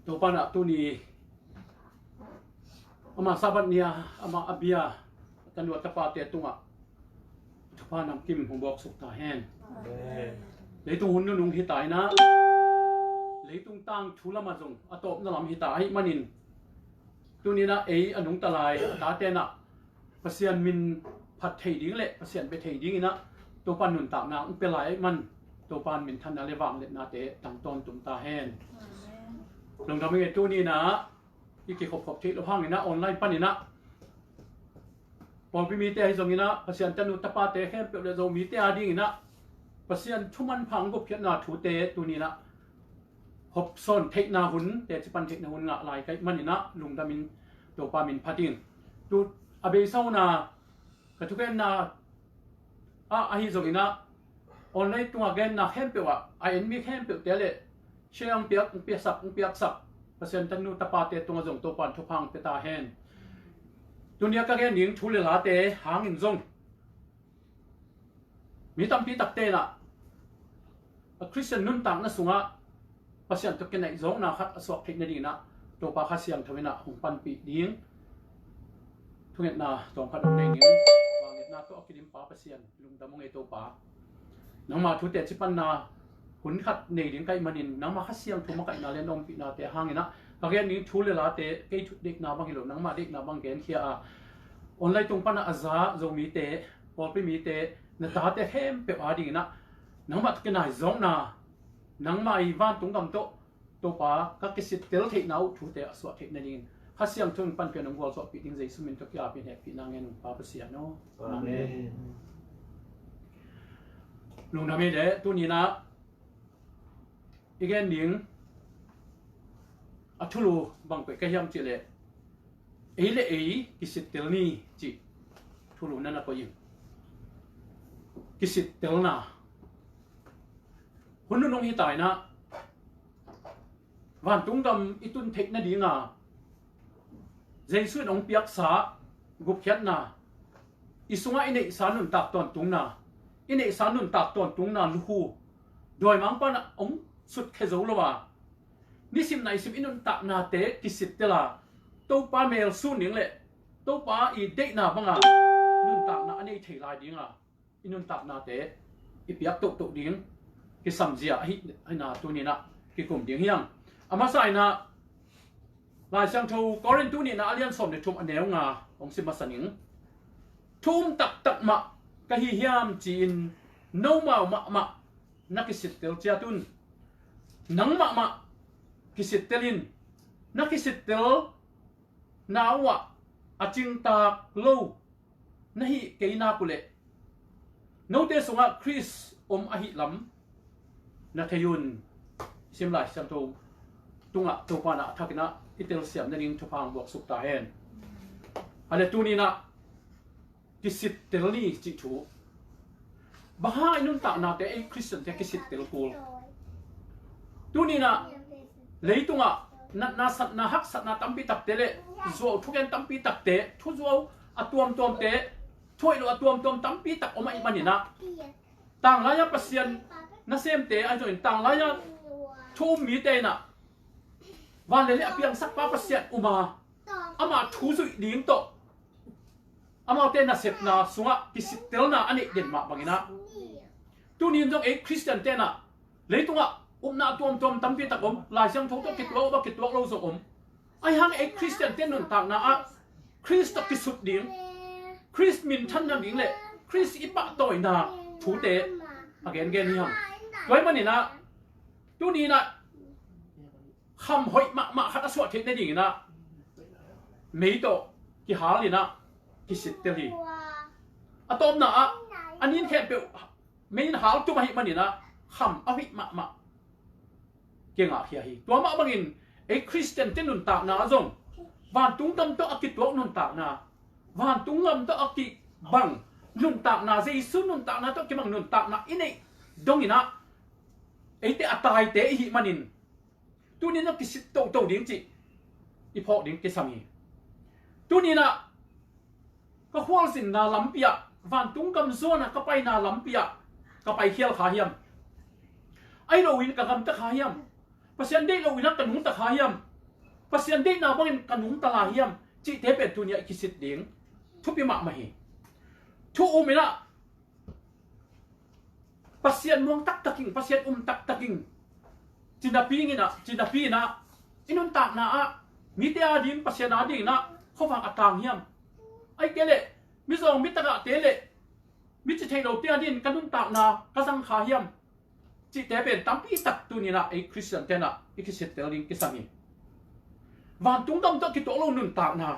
to pana tu ni ama sabat nia ama abia kanwa tapate tunga thupanam kim humbok sukta hen leitung hun nung hitai na leitung tang thulama jong atop na lam hitai manin tunina ei anung talai ta te na pasian min phat thei ding le pasian be thei ding ina to pan nun ta na pe lai man to pan min than ale wang le na te tang ton tum ta hen lung dam nge tu ni na iki khop khop thi lo hang ina online pan ina pon pi mi te hi zong ina pasian tanu tapa te khem pe le zo mi te ading ina pasian thuman phang go phiat na thu te tu ni na hop son thei na hun te chi pan thei na hun nga lai kai man ina lung damin to pa min phating tu abe sau na ka thu ken na a hi zong ina online tu again na khem pe wa a en mi khem pe te le sheang piak sak pasian tanu tapa te tunga zong to pan thu phang pe ta hen tunia ka gen ning thule la te hang in zong mi tam pi tak te na a christian nun tang na sunga pasian to ken ai zong na khat aswak thik na ding na to pa kha siang thawina hung pan pi ding thunget na tong khat nei ning wang na to akidim pa pasian lung damong e to pa nangma thu te chipan na hun khat nei ding kai manin nangma kha siang thuma kai na le nom pi na te hangina ka gen ning thule la te ke thu dik na bang hilo nangma dik na bang gen khia a online tung pana aza zo mi te pol pi mi te na ta te hem pe a ding na nangma ke nai zong na nangma I van tung gam to pa ka ke sit tel thei nau thu te aswa thei na ding kha siang thung pan pe nang wal so pi ding jai sumin to kya pi he pi na ngen pa pa sia no amen lung na me de tu ni na igen ning athulu bang pe ka hiam chi le ei kisit tel ni chi thulu na na ko yin kisit tel na hun nong hi tai na wan tung dam itun thek na dinga jesu nong piak sa gup khyat na isunga ine sanun tak ton tung na ine sanun tak ton tung na lu doi mang pa na ong sut khe zo lo wa nisim nai sim inun tak na te kisit tela to pa mel su ning le to pa I de na banga nun tak na ani thei lai dinga inun tak na te I piak to ding ki samjia hi na tu ni na ki kum ding hiang ama sai na lai sang tho korin tu ni na alian som ne thum aneu nga ong sim masaning thum tak ma ka hi hiam chin no ma na kisit tel chia tun nang ma kisit telin na kisit tel nawa aching tak lo nahi keina kule no te sunga chris ahi lam na thayun simlai sam to tunga to pana thakina itel siam naning thupang bok sukta hen ale tunina kisit telni chi thu baha inun ta na te ai christian te kisit tel kul tunina leitunga na sat na hak sat na tampi tak tele zo thuken tampi tak te thu zo atuam tom te thoi lo atuam tom tampi tak oma imanina tang la ya pasian na sem te ai join tang la ya thu mi te na van le apiang sak pa pasian uma ama thu zui ding to ama te na set na sunga kisit tel na ani den ma bangina tunin jong e christian te na leitunga na tuam tampi takom lai sang thok to kitwa lo so ai hang e christian ten nun tak na a christ to kisut ding christ min than na ding le christ ipa toy na thu te again gen hiam toy mani na tu ni na kham hoi ma khat aswa thek na ding na mei to ki hali na kisit te hi atom na a anin khe pe mein hal tu ma hi mani na kham a hi ma kenga hi hi to ma bangin e christian ten nun ta na zong van tung tam to akit to nun ta na van tung lam to akit bang nun ta na jesu nun ta na to ki bang nun ta na ine dongina e te atai te hi manin tu ni na kisit to ding chi I pho ding ke sami tu ni na ka hwal sin na lampia van tung kam zona ka pai na lampia ka pai khial kha hiam ai lo win ka gam ta kha hiam pasian de lo win ka nung ta kha hiam pasien de na bangin kanung tala hiam chi te pe tu nia kisit ding thu pi ma ma hi thu umina pasien muang tak taking pasien tak taking cinapi na inun tak na a mi te adin pasien ading na khowang atang hiam ai kele mi zong mi taka tele mi chi thei lo te adin kanun tak na kasang kha hiam chi te pen tampi tak tu ni na ai christian te na ikiset teling kisami van tung dam to ki to lo nun tak na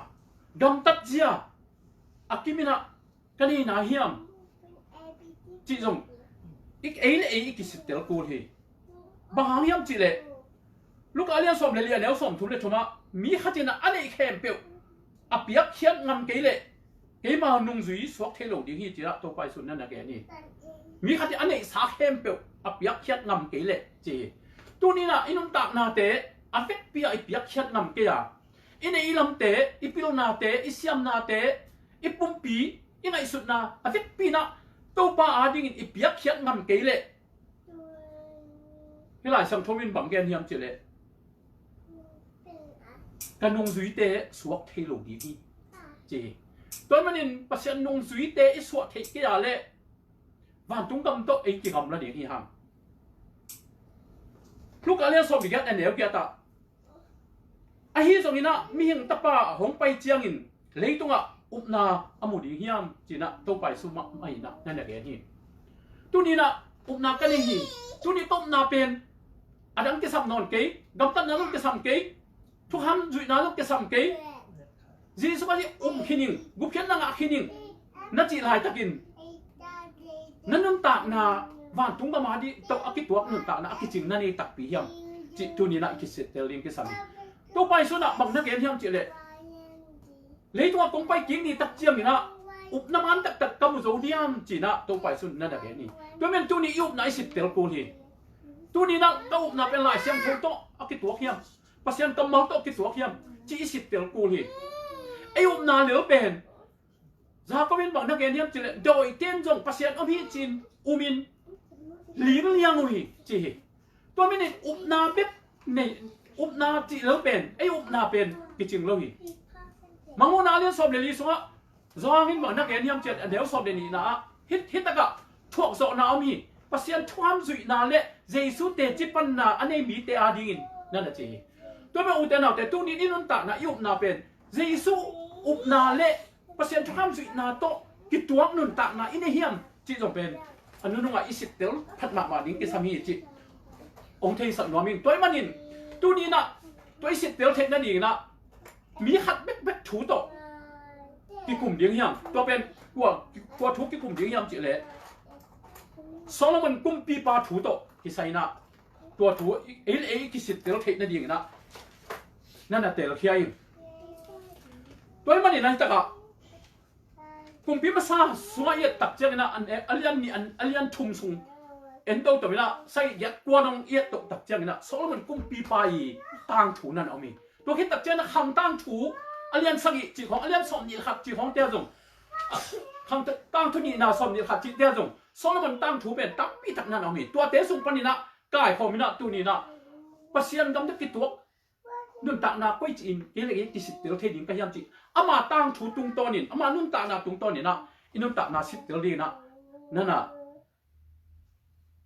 dam tat jia akimina kani na hiam chi zong ik ele ikiset tel ko hi bang hiam chi leลูกอาเลียนสมเลยเลียนแล้วสมทุนเลยชมามีขจินะอันนี้แค่เปียวอเปียกเขียนงำเกเลยเกมานุ่งจุยสวกเทโลดีที่จีละตัวไปสุดนั่นนะแกนี่มีขจิอันนี้สาแค่เปียวอเปียกเขียนงำเกเลยจีตัวนี้นะอินุนตักนาเตะอันเฟกเปียอเปียกเขียนงำเกียอินอีลำเตะอิปิโลนาเตะอิเซียมนาเตะอิปุ่มปีอินไอสุดนาอันเฟกปีนะตัวป้าอาดิ้งอิเปียกเขียนงำเกเลยนี่หลายสังทวินบังแกนเฮียมจีเลยกันนงซุยเตะสวกเทโลดีที่จีตัวมันนี่ปัจจัยนงซุยเตะสวกเทเกียร์เล่วันตุ้งกำโตไอ้กี่คำละเดี๋ยวที่ห้ามลูกอะไรสอบอีกแล้วแต่เดี๋ยวเกียร์ตาไอ้ที่ตรงนี้นะมีหิงตะปาหงไปเจียงอินเลยตรงอ่ะอุปนาอมุดีเฮียมจีน่ะต้องไปสุมาไม่นะนั่นแหละแกนี่ตัวนี้นะอุปนากันนี่ตัวนี้ต้มนาเป็นอันนั้นจะซ้ำนอนเก๋กำตันนั้นจะซ้ำเก๋ทุกคำจุดนั้นก็สำเกยจีสมาจิขินิงกุเพียนนางขินิงนั่นจีลายตะกินนั่นนุ่งตากนาวันตุ้งประมาณนี้ตัวอักิตัวนุ่งตากนาอักิจริงนั่นเองตักปีเฮียมจิตุนีน่ะกิเสเตลิงกิสามีตัวไปสุดน่ะบางนักเรียนเฮียมจีเลยเลยตัวกงไปกินนี่ตักเจียมนี่นะอุบน้ำมันตักกำมุโจเดียมจีน่ะตัวไปสุดนั่นนักเรียนนี่ตัวเป็นตัวนี้อุบไหนสิเตลกูลีตัวนี้นะตัวอุบน่ะเป็นลายเสียงโทโตอักิตัวเฮียมปัจจัยกำมังโตกิตัวเฮียมจีสิเตลกูลีไอ้อุบนาเหลือเป็นจะก็เป็นบางนักเรียนเฮียมจีเลยโดยเต้นจงปัจจัยอภิจินอุมินหลีกเลี่ยงเลยจีตัวไม่ได้อุบนาเป็ดในอุบนาจีเหลือเป็นไอ้อุบนาเป็นกิจริงเลยมังโมนาเรียนสอบเรียนลีสวะจะเป็นบางนักเรียนเฮียมจีเดี๋ยวสอบเรียนนี่นะฮิตตะกะทั่วโซนาอมีปัจจัยทุ่มสุยนาเละเจสุเตจิปันนาอันนี้มีเตอาดิงินนั่นแหละจีตัวเป็นอุตนาแต่ตัวนี้นุ่นตานะยุบนาเป็นเจสุอุบนาเละเปอร์เซ็นต์ความสุนาโตกิตัวนุ่นตานะอินเฮียมจีจงเป็นอันนู้นว่าอิสิเตลพัดมาดิ้งกิสามีจีองค์เทสันวามินตัวมันนินตัวนี้นะตัวอิสิเตลเทนนั่นเองนะมีหัดเบ็ดถูโตกิกลุ่มเดียงเฮียมตัวเป็นกลัวทุกกิกลุ่มเดียงเฮียมจีเลยโซโลมอนกุมปีปาถูโตกิไซนะตัวถูกิสิเตลเทนนั่นเองนะนั่นน่ะเตลเคียงตัวมันนี่นั่นตะกะกุมพิมาซาสวยตักเจงนะอันอเลียนนี่อเลียนทุ่มซุงเอ็นโตตัวนี้นะใส่ยัดกวนองเอียตตักเจงนะโซโลมอนกุมปีไปต่างถูนั่นเอามีตัวคิดตักเจงนะคำต่างถูอเลียนสักิจีของอเลียนสมนี่ขัดจีของเตียจงคำต่างทุนี่นาสมนี่ขัดจีเตียจงโซโลมอนต่างถูเป็นตักปีตักนั่นเอามีตัวเตสุงปนินะกายของมินะตัวนี้นะปัสยันกำลังกิตัวนุ่นตานาก้อยจีนเกี่ยงกิสิเตลเทดินก็ยังจีอามาตั้งถูตุงตอนินอามานุ่นตานาตุงตอนินนะอินุ่นตานาสิเตลดีนะนั่นน่ะ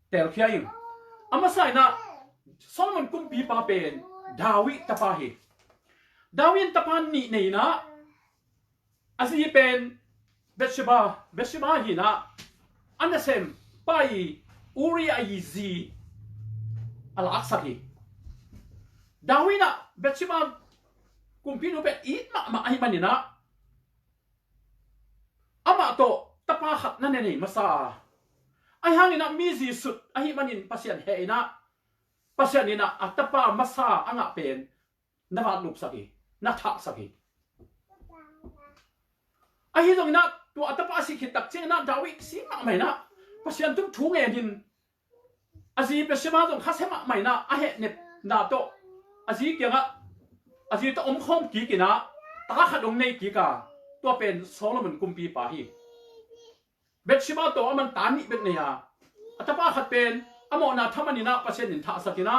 เตลเคียงอามาใส่นะโซโลมอนกุมปีปาเป็นดาวิตาปาฮีดาวินตาปานี่นี่นะอาศัยเป็นเบชบาฮีนะอันนั้นเซมไปอูริอายิซีอัลอักษะฮีดาวินะเบชบากุมพีนูเป็นอีทมาไอ้มันนี่นะอามาโตตาปาขัดนั่นนี่มาซาไอ้หางนี่นะมีจีสุดไอ้มันนี่ปัสยันเฮนะปัสยันนี่นะอัตปามาซาอ่างเป็นนวัดลุบสักทีนัทสักทีไอ้ตรงนี้นะตัวอัตปาสิขิดตักเจนะดาวิสิมาไหมนะปัสยันตุ้มทุ่งเงินอาจีเบชบาตรงข้าเสมาไหมนะไอ้เน็ตนาโตอาจีเกี่ยงอาจีต้องคอมกี่กินะตาขัดลงในกี่กาตัวเป็นโซโลมอนกุมปีปาฮีเบชบาตัวมันตานิเป็นเนี่ยอัตปาขัดเป็นอโมนาทำมันนี่นะปัสยันนินทาสักนะ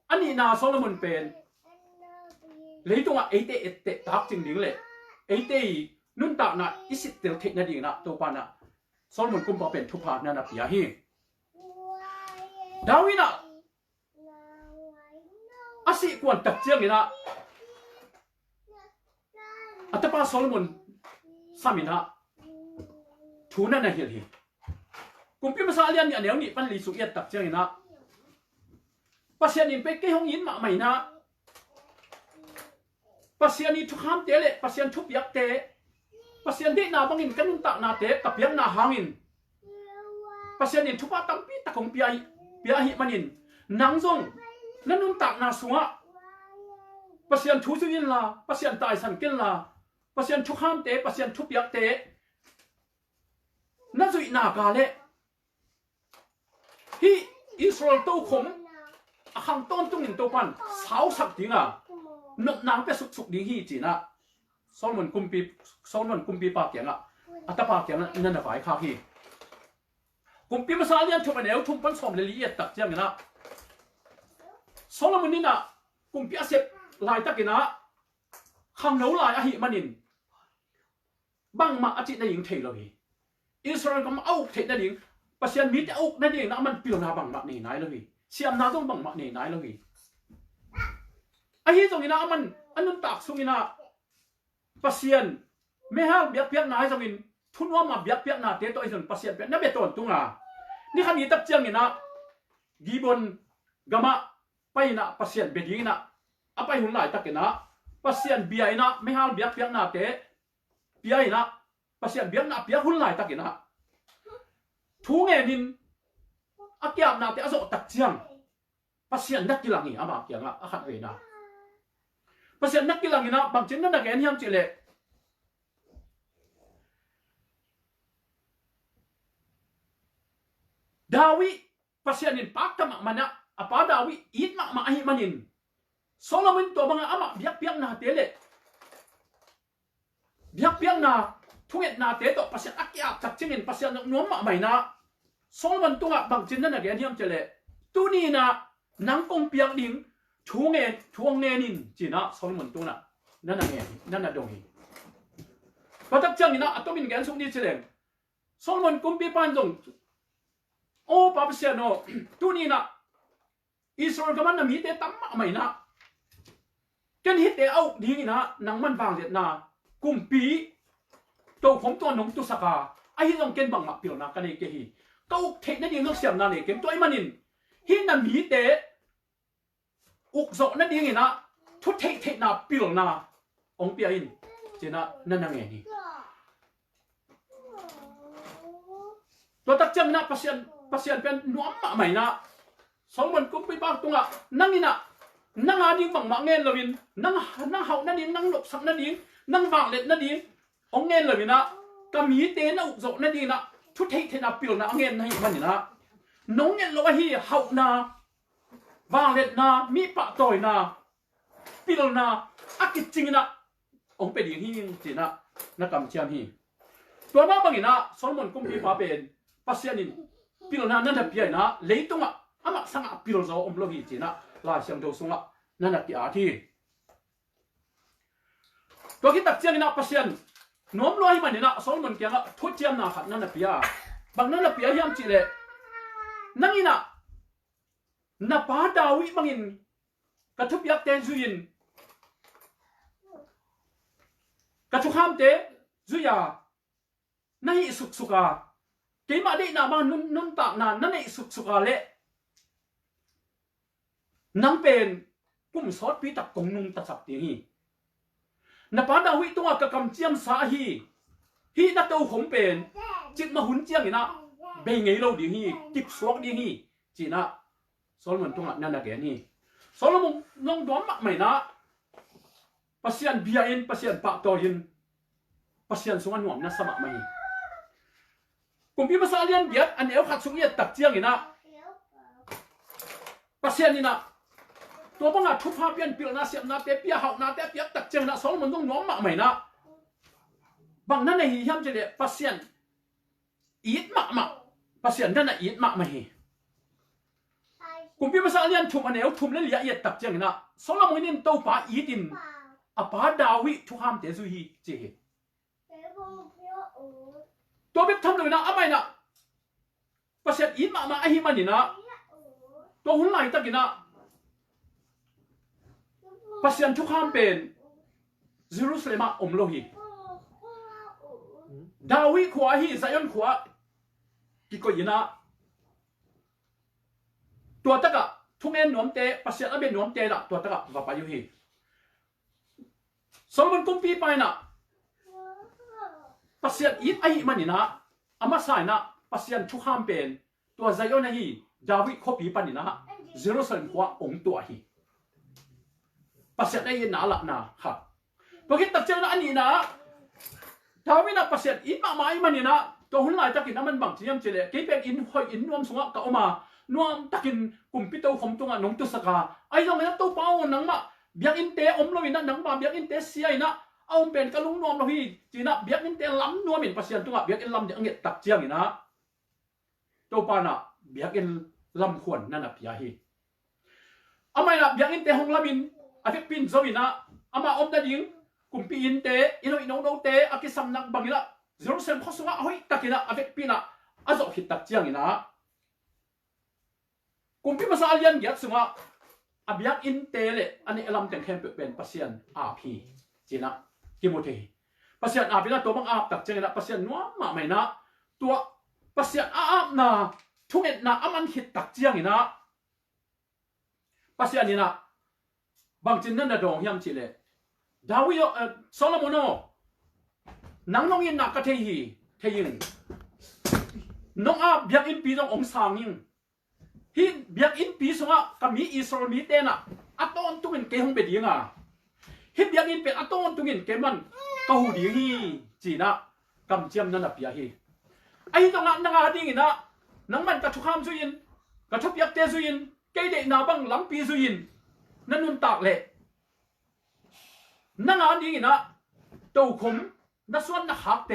อันนี้นาโซโลมอนเป็น lấy tung à ấy tệ tác chừng đỉnh lệ ấy tệ nun tạ na isit tel thek na ding na to pa na Solomon kum pa pen thu pha na pia hi Dawina asi kwan tak chiang ina atapa Solomon samina thuna na hil hi kumpi masalian ni aneu ni pan li su yat tak chiang ina pasian in pe ke hong in ma mai na pasian ni thu kham te le pasian thu yak te pasian de na bangin kanun ta na te kapiang na hangin pasian in thu pa tampi takong pia hi manin nangjong nanun ta na sunga pasian thu su yin la pasian tai san kin la pasian thu kham te pasian thu yak te na zui na ka le hi Israel to khom akhang ton tung in to pan sao sak dinga nok nang pe suk ding hi chi na Solomon kumpi pa kyang atapa kyang na na vai kha hi kumpi masalian thum aneu thum pan som le li et tak chiang na Solomon ni na kumpi asep lai takina khang no lai a hi manin bang ma achi na ying thei lo hi Israel kam au thei na ding pasian mi te au na ding na man pil na bang ma ni nai lo hi siam na dong bang ma ni nai lo hi a hi zong ina man anun tak sung ina pasian mehal biak piak na zong in thunwa ma biak piak na te to izon pasian pe na beton tunga ni khan ni tak chiang ina gibon gama paina pasian bedina apai hun lai takena pasian biaina mehal biak piak na te piaina pasian biak na piak hun lai takena thu nge nin akyam na te azo tak chiang pasian nakilangi ama kyanga akhat ve na pasian nakilangi na bangchin na gen hiam chile Dawi pasian in pakama mana apa Dawi it ma hi manin Solomon to mga ama biak piak na tele biak piak na thunget na te to pasian akya tak chingin pasian nuam ma mai na Solomon tunga bangchin na gen hiam chile tu ni na nang kong piak ding thuang nge nin china Solomon tuna nana dong hi patak chang ina atomin gen sung ni chileng Solomon kumpi pan dong o papasian no tu ni na Israel kaman na mi te tamma mai na ken hit te au ding ina nang man wang let na kumpi to khom to nong tu saka ai long ken bang ma pil na kan ke hi to thek na ding no siam na ne kem toy manin hi na mi te uk zo na ding ina thu thek na pil na ong pia in chena nanang nge ni to tak chang na pasian pen nuam ma mai na Solomon kumpi pa tunga nangina nanga ding bang ma ngen lawin nang hau na ding nang lop sak na ding nang wang let na ding ong ngen lawina kami te na uk zo na ding na thu thek na pil na ngen na hi man na nong ngen lo hi hau na wang let na mi pa toy na pil na akit ching na ong pe ding hi china na kam chiam hi to ba bangina Solomon kumpi pa pen pasianin pil na na pia na leitunga ama sanga pil zo omlo hi china la siam do sunga nana ki a thi to ki tak chiang ina pasian nom lo hi manina Solomon kyanga thu chiam na khat nana pia bang nana pia hiam chi le nangina na pa Dawi bangin ka thup yak ten zuin ka thu kham te zuya nahi suka ke ma de na ma nun ta na nanai suka le nang pen kum sot pi tak kong nung ta chap ti hi na pa Dawi tunga ka kam chiam sa hi na to khom pen chit ma hun chiang ina be ngei lo di hi tip suak di hi china Solomon tunga nana ge ni Solomon nong dom mak mai na pasian biain pasian pa to hin pasian sungan nuam na sama mai kumpi masalian biat an eu khat sung ye tak chiang ina pasian ina to banga thu pha pian pil na siam na te pia hau na te pia tak chiang na Solomon dong nuam mak mai na bang na nei hiam je le pasian it mak pasian na it mak mai kumpi masalian thum an eu thum le lia ye tak chiang ina Solomon in to pa itin อปาดาวิทุกห้ามเตซุฮีเจตัวเบ็ดทำเลยนะอะไรนะประเสริฐอินมาไอฮิมันนี่นะตัวหุ่นไหลตะกินะประเสริฐทุกห้ามเป็นเยรูซาเล็มโลหิดาวิขวาฮีไซออนขวากิโกยินะตัวตะกะทุกเอ็นหนวมเตประเสริฐอเบนหนวมเตละตัวตะกะว่าไปอยู่ฮีโซโลมอนกุมปีไปนะประเสริฐอินไอฮิมันนี่นะอามาใส่นะประเสริฐทุกห้ามเป็นตัวไซออนฮีดาวิขบีปันนี่นะเยรูซาเล็มขวาองตัวฮีประเสริฐได้ยินนะละนะครับพอคิดตัดเจ้านะอันนี้นะดาวินะประเสริฐอินมาอิมันนี่นะตัวหุ่นไหลตะกินน้ำมันบังเทียมเจเลเก็บเป็นอินหอยอินนวมสงะก็ออกมานวมตะกินกลุ่มปิโตขมตรงอ่ะน้องตุสกาไอ้ตรงนี้ตัวเป้าหนังมาเบียกอินเตอมลวินะหนังมาเบียกอินเตเสียนะเอาเป็นกะลุงนวมเราฮีจีนะเบียกอินเตล้ำนวมอินประเสริฐตรงอ่ะเบียกอินล้ำเดี๋ยวเงี้ยตักเจียงนะตัวปานะเบียกอินล้ำขวนนั่นน่ะพี่ฮีเอาไม่ละเบียกอินเตหงล้ำอินอาทิตย์ปินโซวินะเอามาอมตะยิงกุมปีอินเตอินโนเตอากิสัมนักบังอิละเยรูซาเล็มข้อสงะเฮ้ยตะกินะอาทิตย์ปินะอาจจะหิตตักเจียงนะกุมปีภาษาเลียนเกียรติสงะอาเบียกอินเตเลอันนี้ลำแต่งแคมเป็นปัสยันอาพีจีนะกิโมเทปัสยันอาพีนะตัวบังอาบตักเจียงนะปัสยันนัวมาไม่นะตัวปัสยันอาบนะทุกเอ็ดนะอามันหิตตักเจียงนะปัสยันนี่นะบางจินนั่นนะดองยามจิเลดาวิโซโลมอนนังน้องยินนักกะเทยิงน้องอาเบียกอินปีน้ององสางยิงฮิเบียกอินปีสงะกับมีอิสราเอลมีเตนะอัตโอนตุกินเกฮงเบดีงะฮิเบียกอินเป็นอัตโอนตุกินเกมันกะหูดีฮีจีนะกำเจียมนั่นน่ะเปียฮีไอ้ตรงนั้นนังอาดิงนะนังมันกะทุกคำซุยินกะทุบยักเตซุยินเกเดนาบังลำปีซุยินนั่นนุนตากเละนังอาดิงนะเต้าคมนัส่วนนักหักเต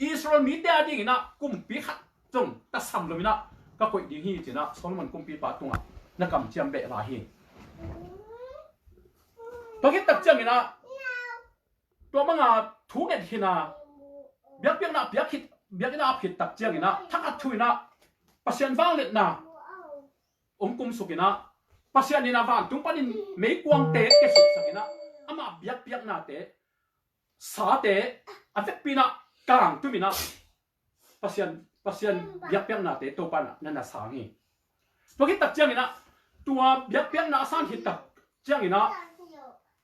อิสราเอลมีเตอดิงนะกุมปีขัดจงตัดซ้ำเลยนะก็คุยดีฮีจีนะโซโลมอนกุมปีปาตุงอ่ะนักกำเจียมเบะลาฮีตอนที่ตัดเจียงนะตัวมังอาถูกเงินหินะเบียกเบียกนะเบียกหิดเบียกนะผิดตัดเจียงนะทักอัดถุยนะปัสยันฟังเล็ดนะกุมสุกินะปัสยันนี่นะฟังตุงปันนี่ไม่กวางเตะเกสุกสักินะอามาเบียกนะเตะสาเตะอันเฟกปีนะกลางตุมินะปัสยันเบียกนะเตะตัวปันนั่นน่ะสางฮีตัวที่ตัดเจียงนะตัวเบียกนะสานหิดตัดเจียงนะ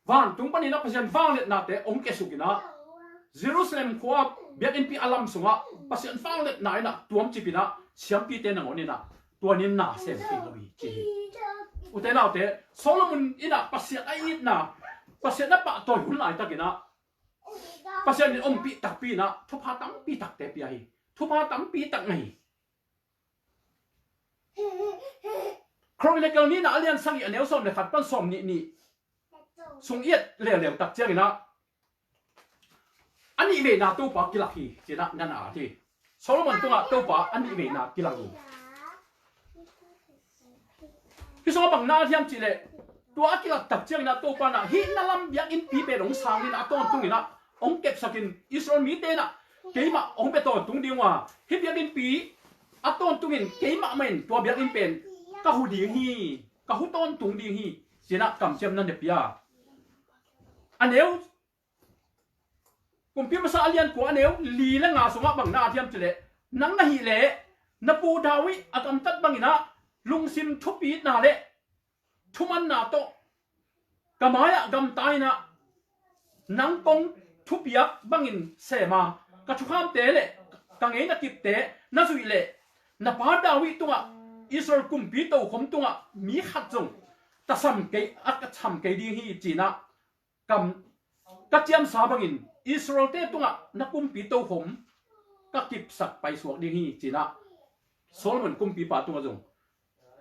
ฟังตุงปันนี่นะปัสยันฟังเล็ดนะเตะเกสุกินะเยรูซาเล็มขวาเบียกอินปีอัลลัมสงะปัสยันฟังเล็ดนายนะตัวมจิปินะเชียมปีเตนังโอนี่นะตัวนี้น่าเสียงที่เราบีจีอุตส่าห์เตะโซโลมอนอินะปัสยันไอ้อินะปัสยันนับปะตัวหุ่นไหลตะกินะปัสยันนี่ปีตักปีนะทุพาตั้มปีตักเตะปีไอทุพาตั้มปีตักไงครองเล็กนี้นะเลียนสังเอเนลสมเลยขัดปั้นสมนี่สงเอียดเหลวตักเจียงนะอันนี้เวนาตู้ปากิลักฮีจีนะนั่นอาทีโซโลมอนตัวตู้ปาอันนี้เวนากิลักฮีพี่สมบังนาเทียมจีเลตัวกิลักตักเจียงนะตู้ปานะฮินาลัมยักอินปีเปรงสางนี่นะต้นตุ้งนี่นะองเก็บสกินอิสราเอลมีเตนะเกมาองเปต้นตุ้งดีว่าฮิยักอินปีอัต้นตุ้งอินเกมาเมนตัวยักอินเป็นกะหูดีฮีกะหูต้นตุ้งดีฮีจีนะกำเจียมนั่นเดียบยาอันเดียวกุมพิมาซาเลียนกว่าเนวลีและงาสงะบังนาเทียมจิเลนังนาฮิเลนปูดาวิอากำตัดบังอินะลุงซิมทุปีนาเลทุมันนาโตกะมายะกำตายนะนังปงทุปียบังอินเสมากะทุขามเตเลกังเอนะกิบเตนะสุยเลนปาดาวิตุงะอิสราเอลกุมปีโตขมตุงะมีขัดจงตะซัมเกอักซัมเกดีฮีจีนะกำกัจเจียมสาบังอินอิสราเอลเตตุงะนักกุมปีโตผมก็กิบสักไปสวกดีฮีจีนะโซโลมอนกุมปีปาตุงะจง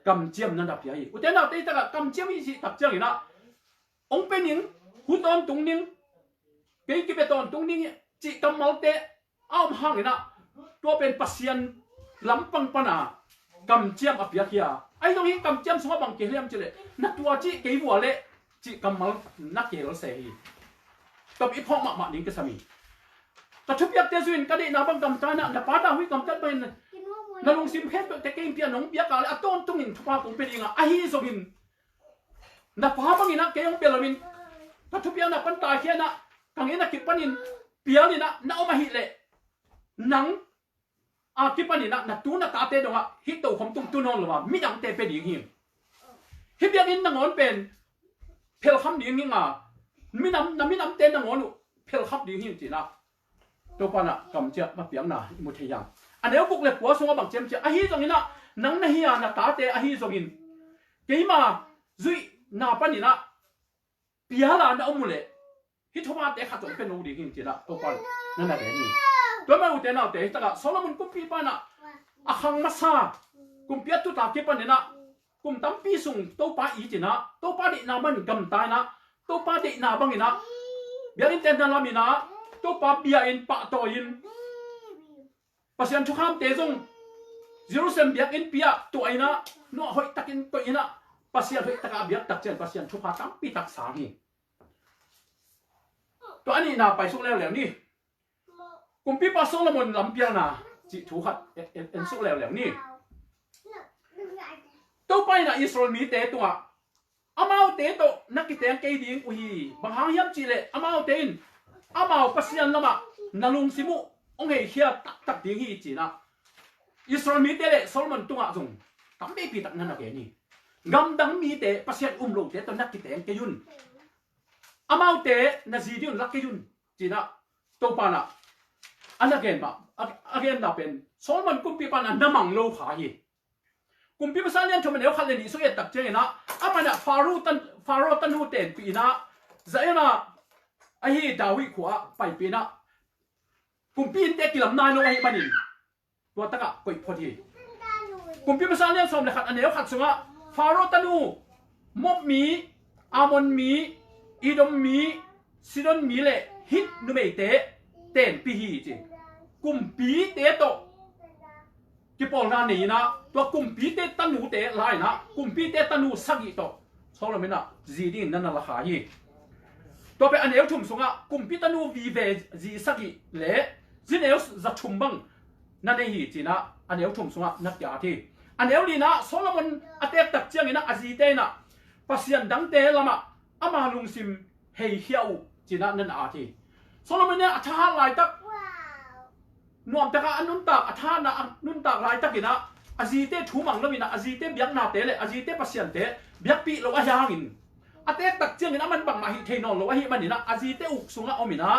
กำเจียมนั่นดับใหญ่อุตส่าห์เตตะกำเจียมอีสิตับเจียงนะองเป็นหญิงหูตอนตุงนิงเกยกิเปตอนตุงนิงจีกำเมาเตอ้อมห่างนะตัวเป็นปัสยันลำปังปนากำเจียมอภิยาไอ้ตรงนี้กำเจียมสงบังเกลียมเจเลนักตัวจีเกยวัวเลจ จิกำมัลนักเกลเสียกับอีพ่อมาดิ้งก็สามีกระชุบยักเตจุนก็ได้นาบังกำตานะนาปาตาหุยกำจัดเป็นนาลงซิมเพชแต่เก่งเปียน้องเปียกอะไรต้นตุ้งอินทุบาคงเป็นยังไงไอ้ฮิโซบินนาปาบังอินะเกยองเปียลามินกระชุบยักนาปันตาเขียนะกังอินะกิปันินเปียนี่นะนาเอามาฮิเล่นังกิปันินะนาตูนาตาเตดงะฮิตโตคมตุ้งตุนนหรือว่ามิยังเตเป็นยังหิมฮิบยันินนางอนเป็นเพลคำดิ้งยังอ่ะมินำเตนางอนุเพลคำดิ้งหิมจีนะตัวปานะกำเจ้ามาเปียงน่ะมุทยังอันเดียวบุกเล็กหัวสงบังเจียมเจ้าฮีตรงนี้นะนังนาฮียนาตาเตฮีตรงนี้เกี่ยมาจุยนาปานี่นะเปียลานาอมุเล่ฮิตมาเตขัดจงเป็นอูดิ้งหิมจีนะตัวปานนั่นแหละนี่ตัวมาอุเตนะอุเตตะกะโซโลมอนกุมปีปานะอาคังมาซากุมเปียตุตาเก็บปานนี่นะกุมตั้มปีสุงตัวปาอีจีนะตัวปาดินามันกำตายนะตัวปาดินาบังนี่นะเบียรินเตนนาลามินะตัวปาเบียอินปะโตอินปัสยันทุกคำเตจงเยรูซาเล็มเบียอินเปียตัวไอ้นะนัวหอยตักอินตัวอินะปัสยันหอยตักอาเบียตักเจนปัสยันทุกคำตั้มปีตักสามีตัวอันนี้น่าไปสุกแล้วนี่กุมปีปัสโซลมอนลำเปียน่ะจิทุกขัดเอ็นสุกแล้วนี่ตัวไปน่ะอิสราเอลมีเตตัวอามาเตโตนักกิเตงเกดิงอุยบางหางยับจีเล่อามาเตนอามาปัสยันละมานาลุงซิมุองเฮียตักดิ้งฮีจีนะอิสราเอลมีเตเล่โซลมอนตัวจงทำไม่ปีตักนั่นนะแกนี่กำดังมีเตปัสยันลงเตตัวนักกิเตงเกยุนอามาเตนาซีดิอุนลักเกยุนจีนะตัวปานะอันนั้นเกนปะอันนั้นน่ะเป็นโซลมอนกุมปีปานะน้ำมังโลขาฮีกุมปีภาษาเลียนชมเดียวขันเลนิสุเอตักเจนะอามันฟาโรตันหูเต็นปีนะใจนะไอ้ดาวิขวาไปปีนะกุมปีนเตกิลำนายโนไอ้มันนี่ตัวตะกะกอยพอดีกุมปีภาษาเลียนชมเลยขัดอันเดียวขัดสุงะฟาโรตันหูมบมีอามอนมีอีดอมมีซิดอนมีเล่ฮิตนุเมเตเต็นปีฮีจีกุมปีเตโตกี่ปองนานี่นะตัวกุมปีเตตันูเตลายนะกุมปีเตตันูสักิโตโซโลมินะจีดินนั่นน่ะละหายตัวเป็นอันเอวชุมสงะกุมปีตันูวีเวจีสักิเล่จีเอวจะชุมบังนั่นเองจีนะอันเอวชุมสงะนักยาทีอันเอวลีนะโซโลมอนอเตตักเจียงนะอาจีเตนะปัสยันดังเตละมาอามาลุงซิมเฮียเฮียวจีนะนั่นอาทีโซโลมอนเนี่ยอาชาลายตักนวมตะกะอันนุนตากอัฐานะนุนตากลายตะกินะอาจีเตถูมังแล้วมินะอาจีเตเบียกนาเตเลอาจีเตปัสยันเตเบียกปีโลวะยางินอาเตตักเจียงนะมันบังมาฮิเทนอโลวะฮิมันนี่นะอาจีเตอุกสุงะเอามินะ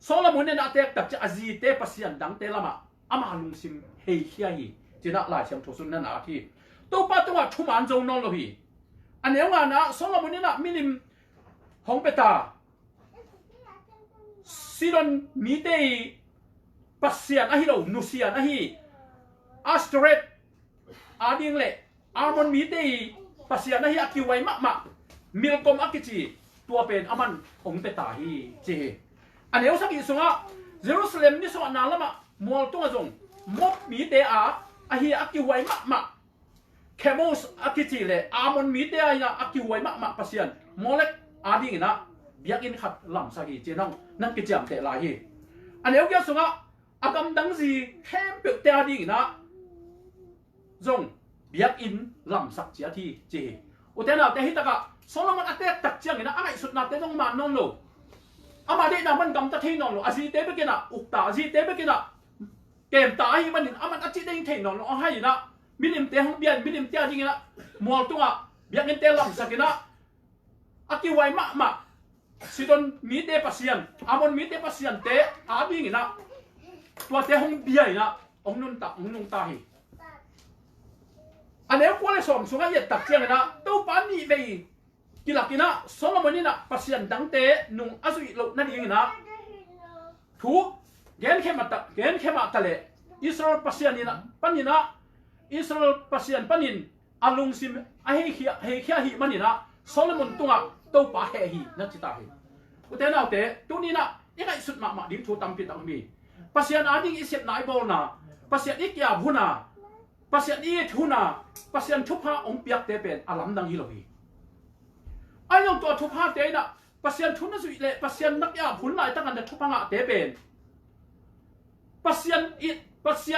โซโลมอนเนี่ยนะอาเตตักจะอาจีเตปัสยันดังเตละมาอามาลุงซิมเฮียเฮียฮีจีนะลายเชียงทุสุนนั่นอาทีตัวป้าตัวทุมันจงนอโลฮีอันเนี้ยงานะโซโลมอนเนี่ยนะมิลิมฮองเปตาซิดอนมีเตปัสยันอะฮิโลนุสยันอะฮิอัสเตรตอาดิงเล่อามอนมีเตปัสยันอะฮิอากิไวมะมะมิลกอมอากิจีตัวเป็นอามันองเปตาฮีเจอันเดียวสักอีกสงะเยรูซาเล็มนี่สวรรค์นาละมะมัวตัวจงมบมีเตอาฮิอากิไวมะมะเคมอสอากิจีเล่อามอนมีเตอาฮิอากิไวมะมะปัสยันโมเล็กอาดิงนะเบียกินขัดลำสักอีเจน้องนั่นกิจามเตลาฮีอันเดียวแกสงะอากำดังซีเข้มเปียกเตาดีนะจงเบียกอินลำสักเจียที่เจอุเทนาเตหิตกะโซโลมอนอัตเตตักเจียงนะอะไรสุดนาเตต้องมานนโลอามาเดนามันกำตะเทนนโลอาจีเตเบกินะอุกตาอาจีเตเบกินะเกมตาให้มันอามันอาจีเตงเทนนโลให้นะมิลิมเตห้องเบียนมิลิมเตจริงนะมัวตัวเบียกอินเตลำสักนะอากิไวมะมะสิดอนมีเตปัสยันอามอนมีเตปัสยันเตอาบิงนะตัวเตะห้องเบียร์นะองนุนตาองนุนตาฮีอันนี้ก็เลยสมสุงให้ตักเจียงนะตัวปานนี้ไปกิลักกินะสองมันนี่นะปัสยันดังเตะนุ่งอาสุยโลนั่นเองนะถูกเกณฑ์เข้มาตะเลอิสราเอลปัสยันนี่นะปันนี่นะอิสราเอลปัสยันปันนินอาลุงซิมไอเฮียฮีมันนี่นะโซโลมอนตัวตัวปาเฮีนั่นจิตาฮีอุเทนเอาเตะตัวนี้นะยังไงสุดมาดิ้งถูกตำปิดตำมีปัสยันอาดิงอิเสียนายบอลนะปัสยันอีกยาบุนะปัสยันอีทุนะปัสยันทุพะองเปียกเตเป็นอาลัมดังฮิโลฮี ไอ้ยองตัวทุพาเตนะปัสยันทุนสุเลปัสยันนักยาผุนหลายตั้งกันจะทุพังะเตเป็นปัสยั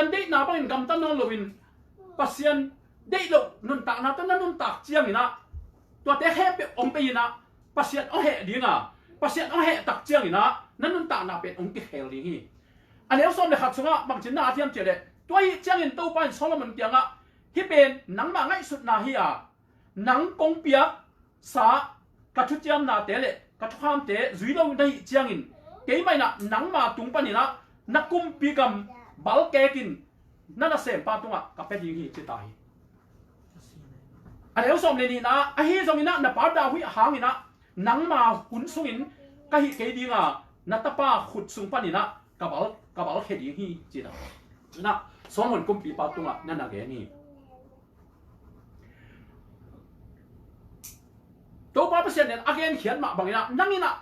นได้นาบังกำตันนอนลวินปัสยันได้ลงนุนตากนาตันนุนตากเจียงนะตัวเตะแห่เป็นองไปนะปัสยันเอาแห่ดีนะปัสยันเอาแห่ตักเจียงนะนั่นนุนตากนาเป็นองกิเฮลีฮีอันนี้ส่วนในขัดสงะบางชิ้นนาเทียมเจเลตัวเจียงอินตู้ไปโซโลมอนเกียงะที่เป็นหนังมาง่ายสุดนาฮีอ่ะหนังกงเปียสากระชุดเจียมนาเตเลกระชุดข้ามเตะจุยลงได้เจียงอินเกี่ยไม่นะหนังมาตุงปนินะนักกุมปีกำบัลเกกินนั่นน่ะเสียงปาตุงะกับเป็นยิงฮีจิตายอันนี้ส่วนในนี้นะไอ้ฮีส่วนนี้นะนับปาดาวิหางินะหนังมาขุนสุงินก็ฮีเกี่ยดีงะนัตป้าขุดสุงปนินะกับบัลเฮดีฮีจิตายนะสองคนกุมปีปาตุงะนั่นน่ะเกี่ยนี่ตัวป้าเปอร์เซ็นต์เนี่ยอาเกนเขียนมาบางอย่างนั่งนี่นะ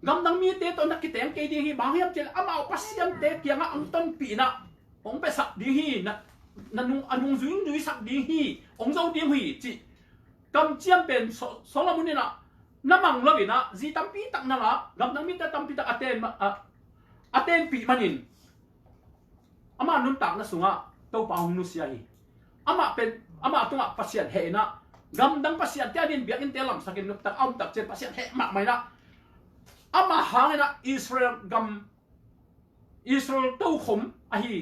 กำลังมีเตตัวนักกิจแต่งเกดีฮีบางอย่างเจออามาเอาปัสยันเตเกียงอังต้นปีนะองไปสักดีฮีนะนันนุงจุยสักดีฮีองเจ้าดีฮีจีกำเจียมเป็นโซโลมอนนี่นะน้ำมังเลวินะจีตั้มปีตักนั่นละกำลังมีแต่ตั้มปีตักอาเตนปีมันนินอามานุนตักนะสุงะตัวป้าองนุสยาฮีอามาตัวปัสยันเฮนะกำลังปัสยันเตียดินเบียกินเตลัมสักินนุตักเอาตักเจปัสยันเฮมากไหมนะอามาหางนะอิสราเอลเต้าขมอะฮี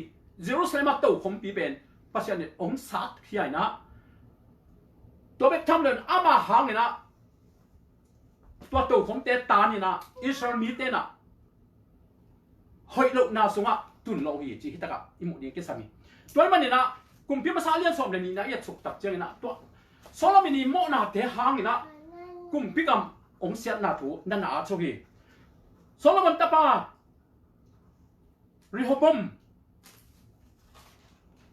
เยรูซาเล็มเต้าขมปีเป็นปัสยันเนี่ยองศาที่ไหนนะตัวเป็ดทำเลยอามาหางนะตัวเต้าขมเตตานี่นะอิสราเอลมีเตนะหอยลูกนาสงะตุนโลฮีจีฮิตกะอิมุนีกิสามีตัวมันนี่นะกุมพิมาซาเลียนสมเลยนี่นะยัดสุกตักเจงนะตัวโซโลมินีโมนาเตหางนะกุมพิกำองเสียนาถูนั่นนาโชกีโซโลมอนตาปาริโฮบอม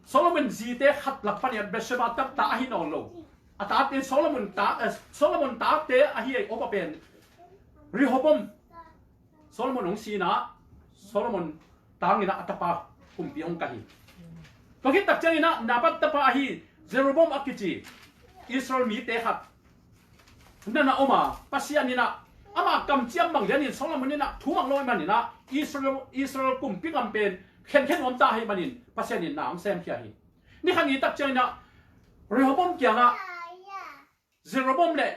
โซโลมอนจีเตขัดหลักปัญญาเบชบาตับตาหินอโลอาตาเตโซโลมอนตาเตอะฮีโอปะเป็นริโฮบอมโซโลมอนองซีนะโซโลมอนตางินะอัตปาคุมปีองกะฮีก็คิดตักเจงินะนาบัตตปาฮีเซโรบอมอักกิจีอิสราเอลมีเตขัดนั่นนะออกมาปัสยานินะอามาคำเจียมบางอย่างนี่สองลำมันนี่นะถูกมังลอยมันนี่นะอิสราเอลกลุ่มพิกำเป็นเข็นอมตาให้มันนี่ปัสยานินะองเซมเขียฮีนี่ขันนี้ตักเจนะเรือบ่มเกี่ยงอ่ะเซโรบอมเลย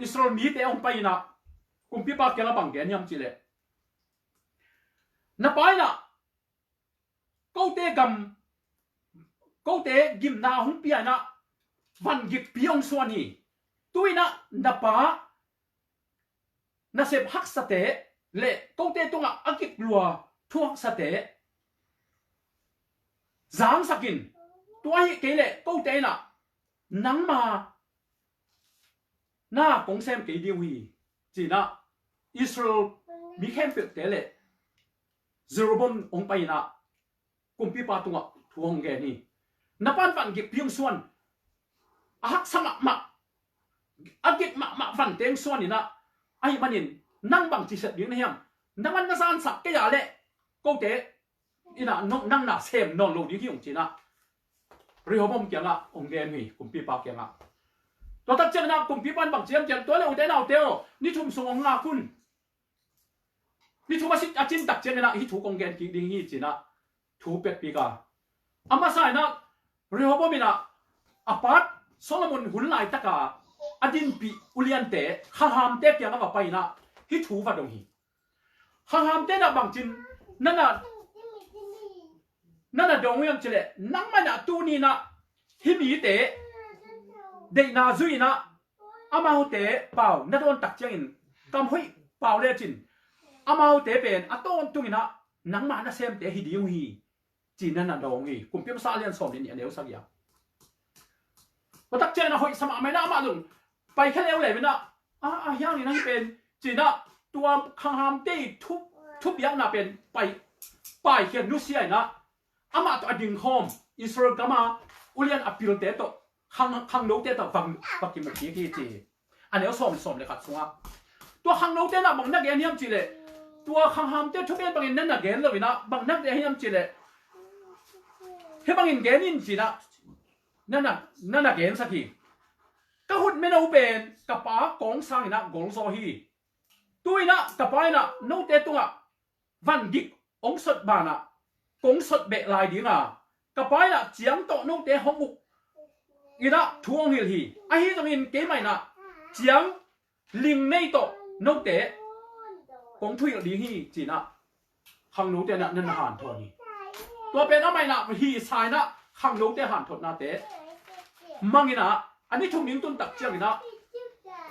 อิสราเอลมีเตองไปนะกลุ่มพิปากเกี่ยงบางอย่างยำจีเลยนับไปนะกูเตกิมนาหุงเปียนะวันกิบปีองส่วนนี้ตัวนะนับไปนาเสพฮักสเตเละกูเตตงอากิกลัวทั่วสเตจางสกินตัวให้เกเละกูเตนะนังมาหน้ากงเซมเกดีวีจีนะอิสราเอลมีแค่เปิดเตเละเซโรบอมองไปนะกุมพิปาตงทวงแกนี่นับวันกิบเพียงส่วนฮักสมักมาอากิกมาฟันเตงส่วนนี่นะไอ้มันนี่นั่งบังจีเสดิ้งนี่ยมนั่งมันน่าสานสักแกยาเละกูเตอีน่ะนั่งน่ะเซมนอนลงดิ้งที่องจีน่ะเรียวผมเกี่ยงอ่ะองเกนนี่กุมปีปากเกี่ยงอ่ะตัวตัดเจ้าหน้ากุมปีปันบังเจียมเจียมตัวเลี้ยวเต้นเอาเตี้ยวนี่ทุ่มส่งองงาคุณนี่ทุ่มมาสิอาจินตัดเจ้าหน้าที่ถูกองเกนกิดิ้งที่จีน่ะถูกเป็ดปีกาอามาใส่นะเรียวผมมีน่ะอาปัดโซโลมอนหุ่นลายตะกาอดินปีอุเลียนเตะข้าหามเตะเกี่ยงกับไปนะฮิถูฟัดตรงนี้ข้าหามเตะน่ะบางจินนั่นน่ะดงยังเจเลนังมันน่ะตูนี่นะฮิมีเตะเด็กนาซุยนะอามาเตะเปล่านั่นโดนตักเจียงอินกำห้อยเปล่าเลยจินอามาเตะเป็นอัตโตนตุงนะนังมันน่ะเซมเตะฮิดีวฮีจีนั่นน่ะดงฮีกุมเปียมซาเลียนสอมนี่อันเดียวสักอย่างก็ตักเจียงนะห้อยสมัครไม่น่ามาลุงไปแค่เลี้ยวเลยนะย่างนี่นั่นเป็นจีน่ะตัวข้างหามเตะทุบย่างน่ะเป็นไปเขียนดูเสียนะอามาตัวดึงหอมอิสราเอลก็มาอุเลียนอภิรเตโตข้างโน้ตเตโตฟังปักกิมกี้ที่จีอันนี้สมเลยครับสงะตัวข้างโน้ตเตน่ะบางนักเรียนยามจีเลยตัวข้างหามเตทุบเรียนบางนั่นนักเรียนเลยนะบางนักเรียนยามจีเลยเฮ้บางเรียนจีนะนั่นนักเรียนสักทีก ka hut me no ben ka pa kong sang na gol so hi tuina ka pa na no te tunga van gik ong sot bana kong sot be lai dinga ka pa na chiang to no te hong uk ina thuong hil hi a hi tong in ke mai na chiang ling nei to no te kong thui li hi chi na khang no te na nan han tho ni to pen a mai na hi sai na khang no te han thot na te mangina ani thong ning tun tak chiang ina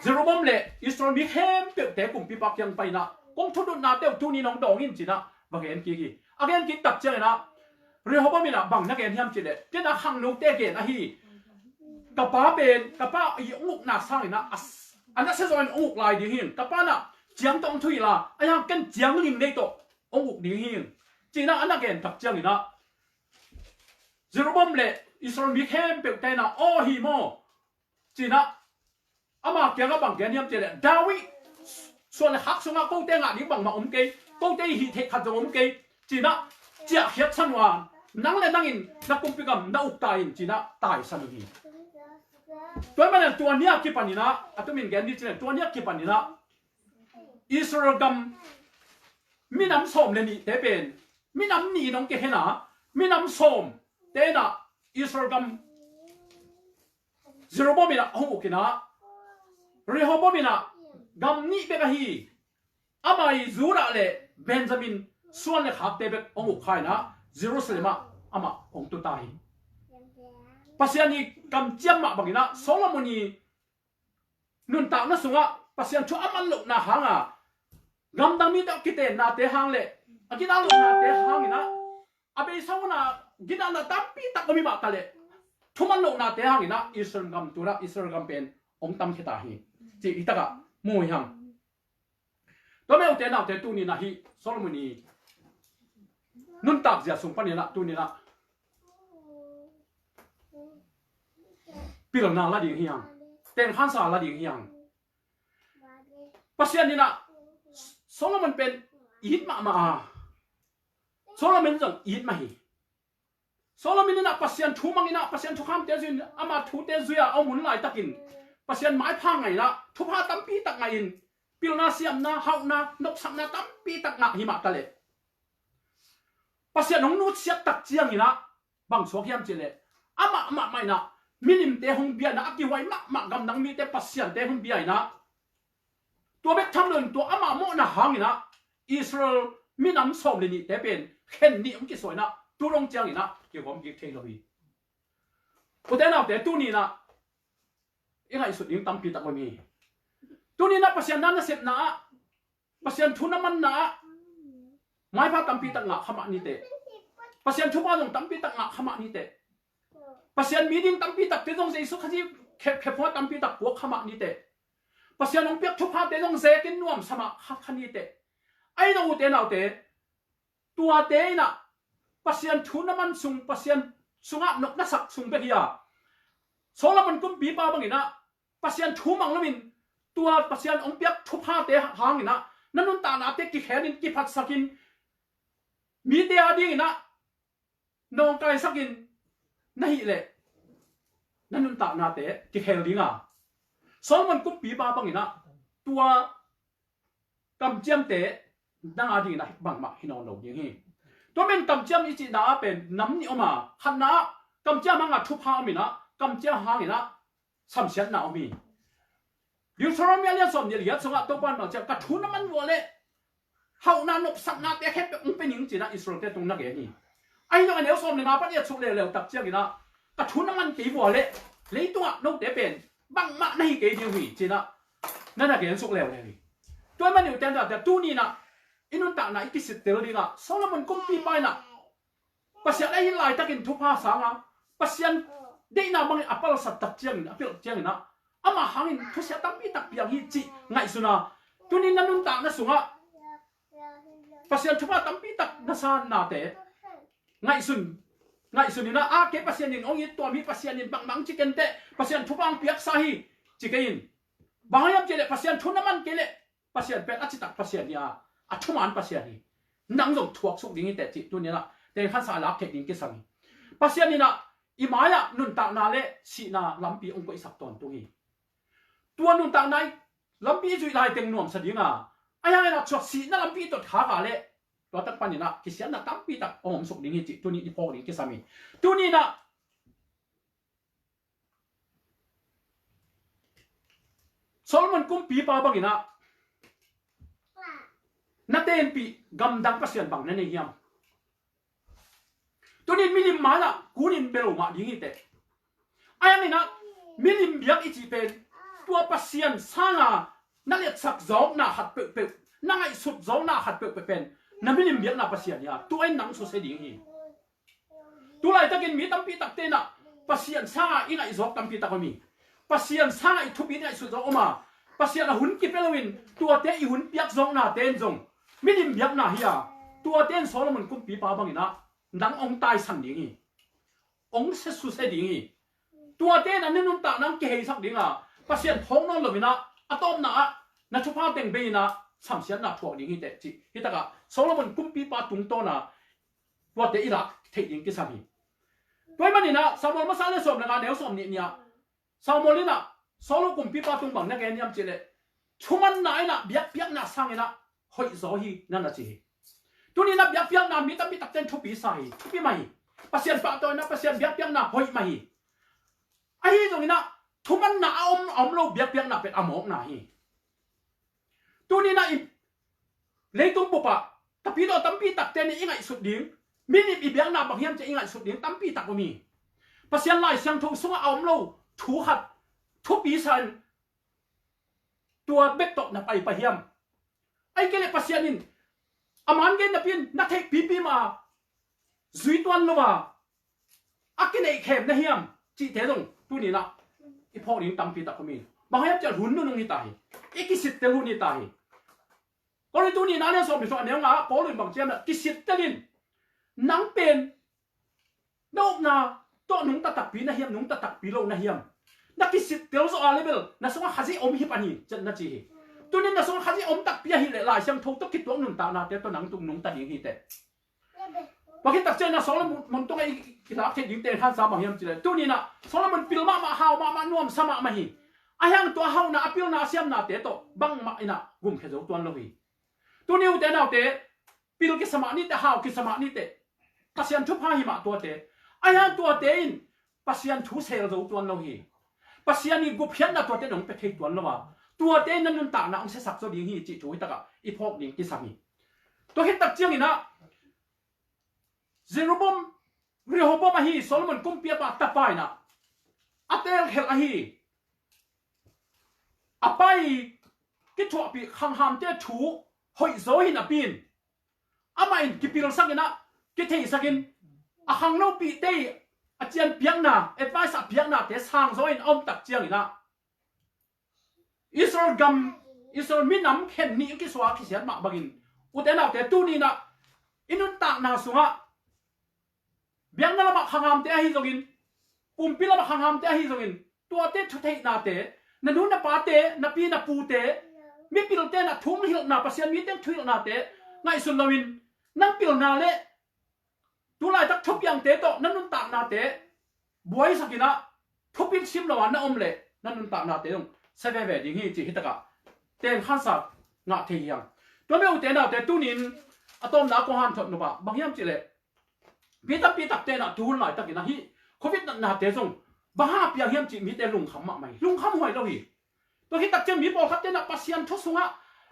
Jeroboam le Israel mi hem pe te kum pi pak yang pai na kong thudun na te tu ni nong dong in chi na bagen ki gi again ki tak chiang ina Rehoboam ina bang na gen hiam chi le te na khang no te gen a hi ka pa ben ka pa i uk na sang ina as ana se zoin uk lai di hin ka pa na chiang tong thui la ayang ken chiang ling nei to ong uk di hin chi na ana gen tak chiang ina Jeroboam le Israel mi hem pe te na o hi mo chi na ama kya ga bang gen hiam chi le Davidส่วนหักสงาโกเตงะนี่บังมาอมเกยโกเตหีเทขัดจงอมเกยจีน่ะเจ้าเฮ็ดสันว่านังเลยนังอินนักกุมปิกรรมนักอุกตายอินจีน่ะตายสันนี่ตัวมันตัวเนี้ยกี่ปันนี่นะอัตมินแกนดิจีน่ะตัวเนี้ยกี่ปันนี่นะอิสราเอลกัมมีน้ำส้มเลยนี่เตเป็นมีน้ำนี่น้องเกเฮนะมีน้ำส้มเตน่ะอิสราเอลกัมเจโรบอมินะห้องอุกินะเรโฮบอมินะกำนี้เป็นอะไรอามาอิจูระเลเบนจามินส่วนเลขับเตเบกองค์ขายนะเยรูซาเล็มอามาองค์ตุตายปัสยานีกำเจียมมาบังนะโซโลมอนีนุนตานะสุงะปัสยานชัวอามันลุกนาหางะกำดังมีตะกิเตนาเตหางเลอากินาลุกนาเตหางนะอาเบยสาวนากินานาตับปีตักก็มีมาตะเลทุมันลุกนาเตหางนะอิสราเอลกำตุระอิสราเอลกำเป็นองค์ตั้มเขตาฮีจีอิตากะมูยหังตัวแม่อุเทนเอาแต่ตัวนี้นะฮิโซโลมอนีนุ่นตักเสียส่งปนนี้นะตัวนี้นะปีหลังนาละดิ่งเฮียงเต็นขันสาละดิ่งเฮียงปัสยันนี่นะโซโลมอนเป็นอีดมาโซโลมอนจังอีดมาฮิโซโลมอนนี่นะปัสยันทูมังนี่นะปัสยันทุกคำเตจุนอามาทูเตจุยเอาหมุนไหลตักินปัสยันไม้พังไงละทุพาตั้มปีตักไงอินปิลนาเสียมนาเฮานานกสักนาตั้มปีตักงะหิมะตะเลปัสยันน้องนูเสียตักเจียงนี่นะบางสวกยามเจเลอามาไม่นะมินิมเตหงเบียนะกิไว้มากำนังมีเตปัสยันเตหงเบียนะตัวเบ็ดทำเดินตัวอามาโมนะหางนี่นะอิสราเอลมีน้ำส้มเลยนี่แต่เป็นเข็นนี่องค์กิสวยนะตัวลงเจียงนี่นะเกี่ยวกับกิเทโลบีอุตส่าห์แต่ตัวนี้นะยังไงสุดยิ่งตั้มปีตักวันนี้ตัวนี้นะปัสยันนั้นเสร็จนะปัสยันทุนน้ำมันนะไม่พาตั้มปีตักงะขมานี่เตปัสยันทุบาลงตั้มปีตักงะขมานี่เตปัสยันมีดิ้งตั้มปีตักเตจงเจสุขจีแค่พอตั้มปีตักหัวขมานี่เตปัสยันองเปียกทุบาเตจงเจกินนวมสมาขันนี่เตไอ้เราอุตส่าห์เตตัวเตนะปัสยันทุนน้ำมันสุงปัสยันสุงะนกนักสักสุงเบียโซลามันกุมปีปาบังอินะปัสยันทูมังละมินตัวปัสยันองเปียกทุพาเตหางอินะนั่นนุนตานาเตกิแขนินกิพัดสักินมีเตอดีอินะนองไกสักินนั่นฮิเลนั่นนุนตานาเตกิแขลิงะโซลามันกุมปีปาบังอินะตัวกำเจียมเตดังอดีอินะบังมาฮินองโลกยังฮีตัวเป็นกำเจียมอิจินาเป็นน้ำนี่ออกมาหันนะกำเจียมมังะทุพามินะกำเจ้าหางนะสำเสียนหนาวมียูทรอมีอะไรสมเนี่ยเหลียดสงะตัวบ้านเราจะกระทุนน้ำมันวัวเลยเฮานานกสักนาแต่แค่เป็นหญิงจีนะอิสราเอลตรงนั้นเองนี่ไอ้ยังไงเนี่ยสมเนี่ยนะปัญญาชุกเร็วตักเจ้ากินะกระทุนน้ำมันตีวัวเลยเลยตัวนกเตเป็นบังมาในเกย์เดียวหีจีนะนั่นน่ะเกย์ชุกเร็วเลยตัวมันอยู่แต่ตู้นี้นะอินุนตาหน้าอิกิสิเตอร์ดีนะโซโลมอนกุมปีไปนะปัสยันไอ้ลายตะกินทุพาสังอ่ะปัสยันได้นาบังอัปลสัตตักเจียงอัปลเจียงนะอามาหางินทุเสียตั้มปีตักเปียงฮิจิไงสุนะตัวนี้นั่นนุนตานะสุงะปัสยันทุพาตั้มปีตักนะสานนาเตไงสุนี่นะอาเกปัสยันนินองยิตัวมีปัสยันนินบังจิเกนเตปัสยันทุพางเปียกสาฮีจิเกนบางอย่างเจเลปัสยันทุนน้ำมันเกเลปัสยันเป็นอจิตักปัสยันเนี่ยอัทุมันปัสยันนี่นั่งลงทวกสุกดิ้งแต่จิตัวนี้ละแต่ขันสาลับเทคนิคกิสังปัสยันนี่นะอีหมายะนุนตานาเลสีนาลำปีองค์ก็อิสักตอนตรงนี้ ตัวนุ่นตาไหนลำปีจุยลายเต็งหน่วมสดิงไอ้ยังไงนะชดสีนั่นลำปีตดขากาเละตัวตักปันนี่นะกิเสียนนะตั้งปีตักอมสุกดิ้งจิตัวนี้อีพอดิ้งกิสามีตัวนี้นะโซโลมอนกุมปีปาบังอินะนัดเต็นปีกำดังปัสยันบังนั่นเองตัวนี้มิลิมมาละกูนินเบลมาดิ้งอิเตไอ้ยังไงนะมิลิมเบียกอีจีเป็นตัวปัสยันสร้างนั่นเรียกสักจอกน่าหัดเปะนั่งไอ้สุดจอกน่าหัดเปะเป็นนั่นมิลิมเบียกน่าปัสยันเนี่ยตัวไอ้หนังสุดเสียดิ้งอีตัวไรตะกินมีตั้มปีตักเตน่ะปัสยันสร้างอีไอ้จอกตั้มปีตักก็มีปัสยันสร้างไอ้ทุบอีไอ้สุดจอกออกมาปัสยันหุ่นกิเปลวินตัวเตอีหุ่นเปียกจอกน่าเต้นจงมิลิมเบียกน่าเฮียตัวเต้นโซโลมอนกุมปีปาบังอินะดังองตายสันดิ้งอีองเสสุเสียดิ้งอีตัวเต้นอันนี้นุ่นตานังเกยสักดิ้งปัสยันท้องนอนหลับนะอะตอมนะชุบผ้าเต็งเบยนะสามเสียนนะถ่วงดิ้งฮิตจิฮิตกะโซโลมอนกุมปีปาตุงโตนะว่าเตอีละเทดิ้งกิสามีตัวมันนี่นะซามอลมาซาเลสอมนะกันเดี๋ยวสอมนี่เนี่ยซามอลนี่นะโซโลกุมปีปาตุงบังนะแกนี่ยามเจเลชุมันนายนะเบียกเปียกนะสังนะหอยโซฮีนั่นนะจีตัวนี้นะเบียกเปียกนะมีตั้งมีตักเต้นทุบปีใส่ทุบปีไม่ปัสยันปาตัวนะปัสยันเบียกเปียกนะหอยไม่ไอ้ตรงนี้นะทุมันหนาอมโลเบียกเปียกหนาเป็นอมอกหนาฮีตัวนี้นะเลยตรงปุ๊บอะแต่พี่เราตั้มปีตักเต้นนี่ยังไงสุดดิ้งมินิอีเบียกหนาบางเฮียมจะยังไงสุดดิ้งตั้มปีตักก็มีปัสยันลายเสียงทุกส่งอมโลถูขัดทุบปีสันตัวเบ็ดตกนะไปเฮียมไอ้เกล็ดปัสยันนินอามันเกนนับยินนักเทคปีมาจุยตัวนลว่าอักเกนไอเข็มนะเฮียมจีเทตรงตัวนี้นะอีพอดิ้งตั้มปีตักก็มีบางเฮียมจะหุ่นนู่นนี่ตายอีกิสิตเตลุนี่ตายก็เลยตัวนี้นะเนี่ยสอบไปสอบเนี่ยงาพอเลยบางเจ้าน่ะกิสิตเตลินนังเป็นดอกนาตัวนุ่งตะตักปีนะเฮียมนุ่งตะตักปีโลนะเฮียมนักกิสิตเตลสอะไรเบลนะสงฆ์ฮัจิอมฮิปานีจันนะจีตัวนี้นะสงฆ์ฮัจิอมตักปีฮิเลลายเสียงทงตะกิดตัวนุ่งตานาเตตัวนังตุงนุ่งตะดิ้งฮิเตบางทีตักเจนะสองมันต้องไอ้กีฬาเทดิ้งเตท่านสามบางเฮียมจีเลยตัวนี้นะสองมันปิลมาฮาวมาน่วมสมามาฮีอายังตัวเฮานะอพิลนาเสียมนาเตโตบังมาอินะกุมเขจตัวนั้นเลยตัวนี้อุเตนาเตปิลกิสมานี่เตเฮากิสมานี่เตปัสยันทุพาหิมาตัวเตอายังตัวเตอินปัสยันทุเซลตัวนั้นเลยปัสยันนี่กุเพียนนะตัวเตนองไปเทตัวนั้นว่าตัวเตนั้นนุ่นตานะองเสสักตัวดิ้งฮีจิจุยตะกะอีพอกดิ้งกิสามีตัวเห็นตักเจียงนี่นะเซโรบอมเรโฮบอมฮีโซโลมอนกุมเปียปะตะปายนะอัตเตลเฮลฮีอไปกิจวัตรปีขังหามเจ้าถูหอยโซหินาปีนอามาอินกิปิลสักินะกิเทสักินอาหังโนปีเตอาเจียนเปียงนาเอฟไอสับเปียงนาเทสังโซอินอมตักเจียงนะอิสราเอลกัมอิสราเอลมีน้ำเข็นนี่กิสวากิเสียนมาบักินอุเทนาเตตูนี่นะอินุนตักนาสุงะเบียงนาละมาขังหามเตฮิโซกินปุ่มปิละมาขังหามเตฮิโซกินตัวเตทุเทนาเตนันนู้นนับปาเตนับปีนับปูเตมีปิลเตนับทุ่งหิลนับปัสยันมีเต็มทุ่งหิลนาเตไงสุนทวินนั่งปิลนาเละตัวไรตักทุบยังเตโตนั่นนุ่นตากนาเตบวยสักินะทุบปิลชิมละวันนั่นอมเละนั่นนุ่นตากนาเตตรงเซเวเวดิ้งฮีจิฮิตกะเตนขันสักงะเทียงตัวไม่อุเตนาเตตุนินอะตอมนาโกหันถดนุบะบางยามจิเละปีตักเตนะทูนไหลตักินะฮีโควิดนาเตส่งบ้าเปียงเฮียมจิมีแต่ลุงขำมาไหมลุงขำหวยเราหิตัวที่ตักเจมีบอกครับเจนะปัสยันทุสุงะ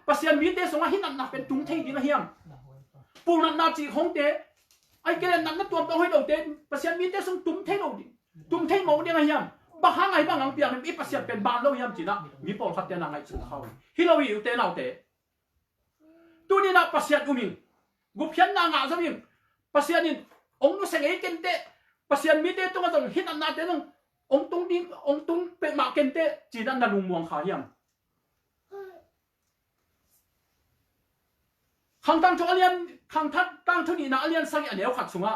ปัสยันมีแต่สงะหินันนับเป็นตุงเทดีนะเฮียมปูนันนาจีของเตไอ้เกลนันนัตัวต้องให้เราเตปัสยันมีแต่สงตุงเทเราดิตุงเทหมดเนี่ยนะเฮียมบ้าไงบ้างหลังเปียงมีปัสยันเป็นบานเราเฮียมจีนะมีบอกครับเจนะไงสุดเขาฮิเราอยู่เตเราเตตัวนี้นะปัสยันอุมิงกุเพียนนางาซะมิงปัสยันนี่องนุเสงเอเกนเตปัสยันมีแต่ตัวต้องหินันนาเตต้ององตุงดิ้งองตุงเป็นมาเกนเตจีนันนันลุงมวงขาเฮียมขังตั้งทุกอเลียนขังทัดตั้งทุนี้นะอเลียนสักอันเดียวขัดสุงะ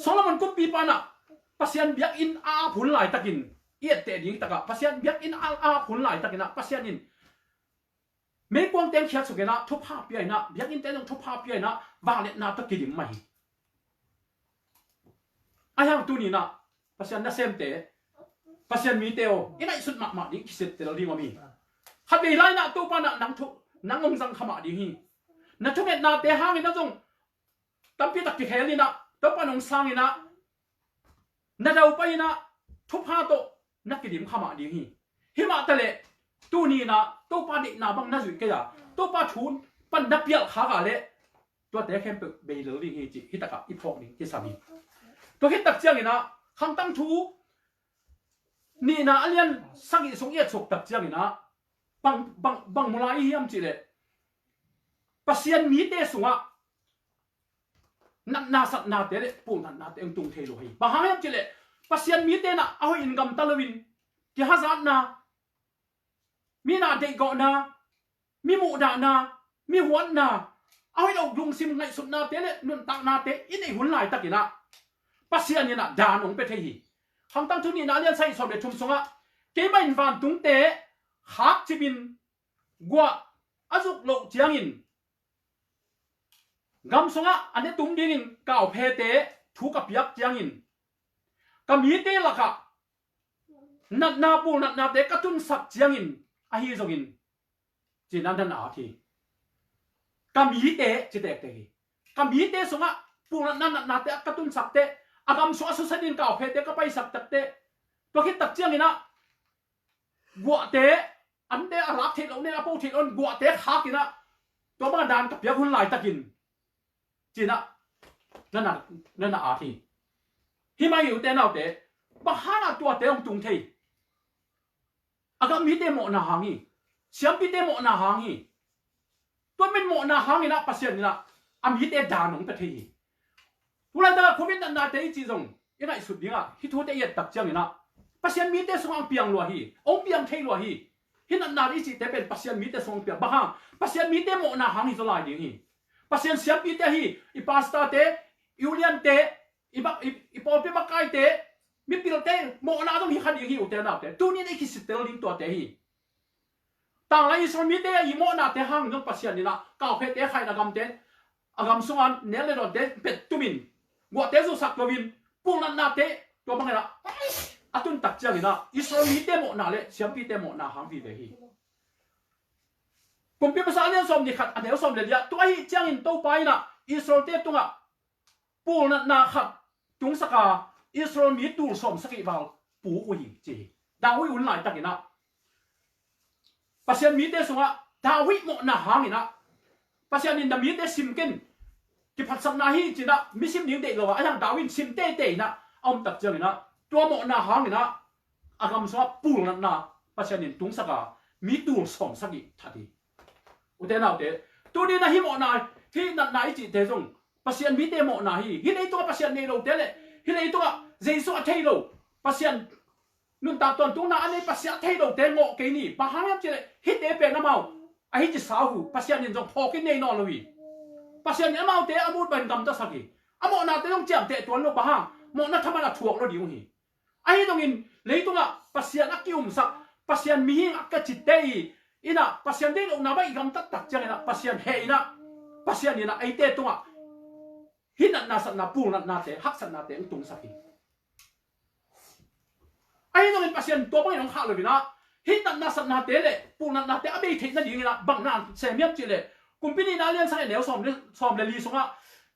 โซโลมอนกุมปีปานะปัสยันเบียกอินอาผุนหลายตะกินเอียดเตดิ้งตะกะปัสยันเบียกอินอาผุนหลายตะกินนะปัสยันอินเมกวงเต็มเขียดสุกนะทุบภาพเปียนะเบียกอินเต็มทุบภาพเปียนะวาเลนาตะกินไม่อายังตัวนี้นะปัสยันน่าเซมเต pasien mi teo ina isut mak di kiset tel di mami habi lai na tu pa na nang thu nang ong sang khama di hi na thumet na te hang ina jong tampi tak ki helina to pa nong sang ina na dau pa ina thu pha to na ki dim khama di hi hi ma tale tu ni na to pa di na bang na zui ke ya to pa thun pan na pial kha ga le to te khem pe be lo di hi chi hi taka i phok ni ki sami to hi tak chiang ina khang tang thu ni na alian sangi song ye chok tak chiang ina bang mulai hiam chi le pasien mi te sunga na sat na te le pu na te tung the lo hi ba hiam chi le pasien mi te na a in gam talawin ki hazat na mi na de go na mi mu da na mi huan na a lo lung sim ngai sut na te le nun tak na te in ei hun lai takina pasien ni na dan ong pe the hi khang tang thu ni na alian sai som le thum songa ke ba in van tung te khak chibin gwa azuk lo chiangin gam songa ane tum dingin kaw phe te thu ka piak chiangin ka mi te la kha nat na pu nat na te ka tun sak chiangin a hi zogin chinan dan a thi ka mi te chi tek te hi ka mi te songa pu nat na te ka tun sak te agam so asu sanin kaw phe te ka pai sak tak te to khit tak chiangina gwa te ande arak thil on ne apo thil on gwa te khakina to ma dan ka piak hun lai takin china nana a thi hi mai yu te nau te ba hana tua te ong tung thei aga mi te mo na hangi siam pi te mo na hangi to men mo na hangi na pasien na am hi te dan ong ta thei pula da covid na te chi jong ina isu dinga hi thu te yet tak chang ina pasien mi te song piang lo hi ong piang thei lo hi hin na ri chi te pen pasien mi te song piang ba ha pasien mi te mo na hangi zo lai ding hi pasien siam pi te hi I pasta te Julian te I pol pe makai te mi pil te mo na dong hi khan hi u te na te tu ni nei ki sitel ling to te hi tang lai so mi te I mo na te hang dong pasien ni na ka phe te khai na gam te agam sungan ne le ro te pet tumin ngo te zo sak lovin pung na te to bang la atun tak chiang ina isro mi te mo na le siam pi te mo na hang vi ve hi kumpi pasalian som ni khat anel som le dia to hi chiang in to pai na Israel te tunga pul na khat tung saka Israel mi tu som saki wal pu u hi chi dawi un lai takina pasien mi te sunga dawi mo na hangina pasien in da mi te simken ki phat sak na hi chi na mi sim ning de lo ayang dawin sim te na om tak chiang ina to mo na hangina agam so pul na pasien in tung saka mi tu som saki thadi ute nau te tu ni na hi mo na hi na nai chi te jong pasien mi te mo na hi nei to pasien nei lo te le hi nei to jesu a thei lo pasien nun ta ton tu na ane pasien thei lo te ngo ke ni pa hang che hi te pe na mau a hi chi sa hu pasien nin jong phok nei no lo wi pasien ni mau te amut ban gam ta saki amo na te jong chiam te ton lo pa hang mo na thama na thuak lo diu hi a hi dong in lei to nga pasien a kium sak pasien mi hi ka chi te ina pasien dei lo na ba igam tak tak chang ina pasien he ina pasien ina ai te tunga hinat na sat na pul na te hak sat na te tung saki ai no pasien to bang nong kha lo bina hinat na sat na te le pul na te abe the na ding ina bang na se miam chi le company na lian sang ne som le li songa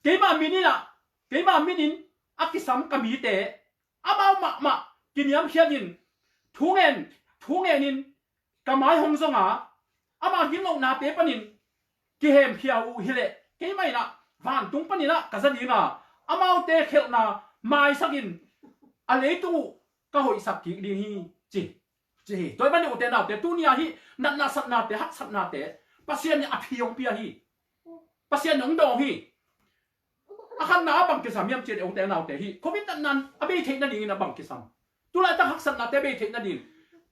ke ma minin akisam kami te amau ma kiniam hianin thungen in kamai hong zonga ama himlo na te panin ki hem phiau hi le ke mai na van tung panina kazani nga amau te khel na mai sakin ale tu ka hoi sak ki ding hi chi toy ban u te na te tu nia hi na sat na te hak sat na te pasien ni aphiong pia hi pasien nong dong hi akan na bang ki sam yam che u te na te hi covid nan abe the na ding na bang ki sam tu la ta hak sat na te be the na ding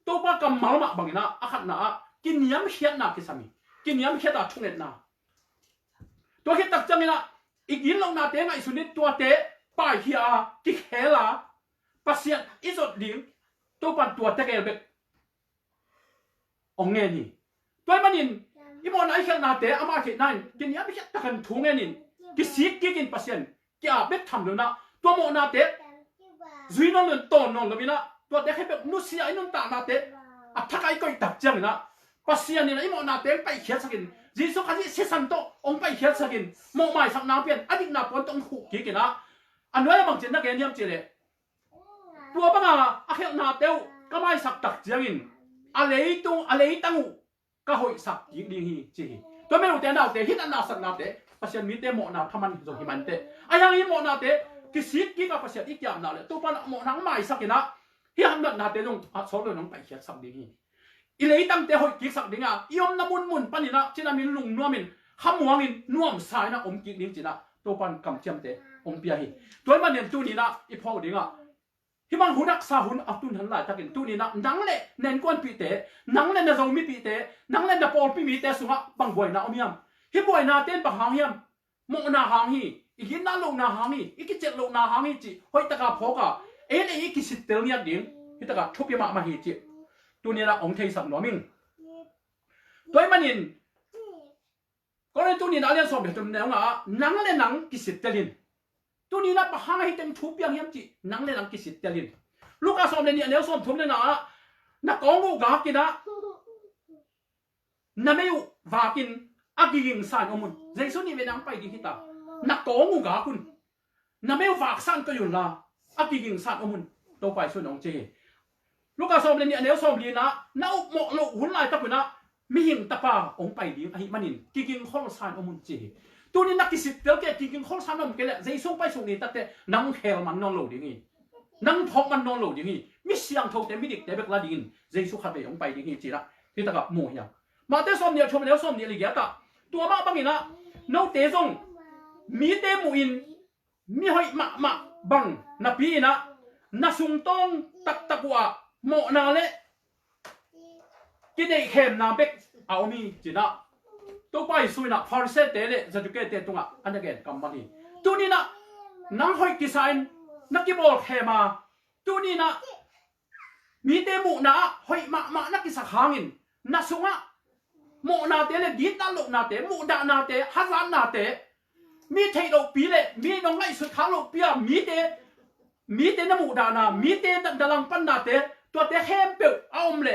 to pa kam mal ma bang na akan na kin yam hiat na ki sami kin yam hiat a thunget na to khit tak changina igin lo na te ngai sunit to te pai hi a ki khela pasien izot ding to pan to te ke be ong nge ni toy manin imo na khel na te ama khit nan kin yam hiat ta kan thu nge nin ki sik ki kin pasien ki a bet tham lo na to mo na te zuino lon ton non lo bina ตัวเด็กให้แบบนุเสียไอ้นุ่นตานาเตอัฐกายก็ตักจังนะปัสเซียนี่นะไอ้หมอนาเตไปเขียนสักกินจีสุขันที่เสสันโตองไปเขียนสักกินหมอหมายสักน้ำเปลี่ยนอดีตนาปนต้องขู่กี่กินนะอันนี้บางทีนักเรียนยังเจริญตัวบ้างอ่ะอาเขนาเตวก็ไม่สักตักจังอินอะไรตั้งก็หอยสักยิงดีฮีจีตัวไม่รู้แต่นาเตฮิตอันนาสักนาเตปัสเซียนมีเตหมอนาทำมันจงหิมันเตไอ้ยังอีหมอนาเตกิสิกกี่กับปัสเซียนอีกอย่างนาเลยตัวปันหมอนังหมายสักกินนะที่หันนาเตลงอัดโซ่เลยน้องไปเขียนสักดีฮีอีเลยตั้งแต่หอยกิสักดีงายอมน้ำมุนปันนี่นะจีน่ามีลุงนัวมินขมวงินนัวมสายนะอมกินิ่งจีน่าตัวปันกำเจียมเตอมเปียฮีตัวมันเนี่ยตัวนี้นะอีพ่อดีงะที่มันหุ่นรักษาหุ่นอัตุนหันหลายตะกินตัวนี้นะนังเล่เน้นกวนปีเตนังเล่นนะเรามีปีเตนังเล่นนะปอลปีมีเตสุงะบังบวยนะอมยำที่บวยนาเต้นบังหางยำโมนาหางฮีอีกินนาลงนาหางฮีอีกิเจ็ดลงนาหางฮีจีหอยตะกาพอกะอีกิสิเตลเนี่ยดิ่งที่ตะกาทุบยมาฮีจีตัวนี้นะองเทสักหน่อมิงตัวมันยินก็เลยตัวนี้นะเรียนสอบแบบตัวนี้นะนังเล่นนังกิสิเตลินตัวนี้นะปะหางให้เต็มทุบยังเฮียมจีนังเล่นนังกิสิเตลินลูกอาสอมเนี่ยเนี่ยสอมทุ่มเนี่ยนะนักกองกูกากินนะนั่นไม่อยู่วากินอากิยิงสานอมุนใจสุนี่เป็นนังไปกินที่ตานักกองกูกาคุณนั่นไม่อยู่ฝากสานก็อยู่ละอากิยิงสานอมุนตัวไปส่วนน้องเจลูกอาสอมเนี่ยเนี่ยสอมลีนะน่าอุโมโลหุ่นลายตะกุนะมีหิงตะปาองไปดีไอ้มันนินกิยิงข้อสานอมุนเจตัวนี้นักกิสิเตลแกกิยิงข้อสานอมุนแกแหละใจส่งไปส่งนี่ตั้งแต่นังเฮลมันนอนโหลดอย่างนี้นังพบมันนอนโหลดอย่างนี้มิเสียงโทแต่มิดิกแต่เบกลาดินใจสุขัดไปองไปอย่างนี้จีละที่ตะกับโมยามาเตสอมเนี่ยชมแล้วสอมเนี่ยเลยแกตะตัวมาบางอย่างนะน้องเตซงมีเตมูอินมีหอยมะบังนับปีนะนัสุงตงตักว่าโมนาเล่กินไอเข็มนาเบกเอามีจีนะตัวไปสุยนะฟาริเซเตเล่จะดูเกตเตตรงอ่ะอันนี้แกกำมันนี่ตัวนี้นะนังหอยกิสัยนักกีบอลเขมาตัวนี้นะมีเตมูนะหอยมะนักกิสักหางินนัสุงะโมนาเตเลดีตาลกนาเตมูดานาเตฮัลานนาเตมีเทโลปีเลมีน้องไอสุดท้ายโลปีมีเตนมูดานามีเตดลังปันนาเตตัวเตเฮมเปิลเอาอมเล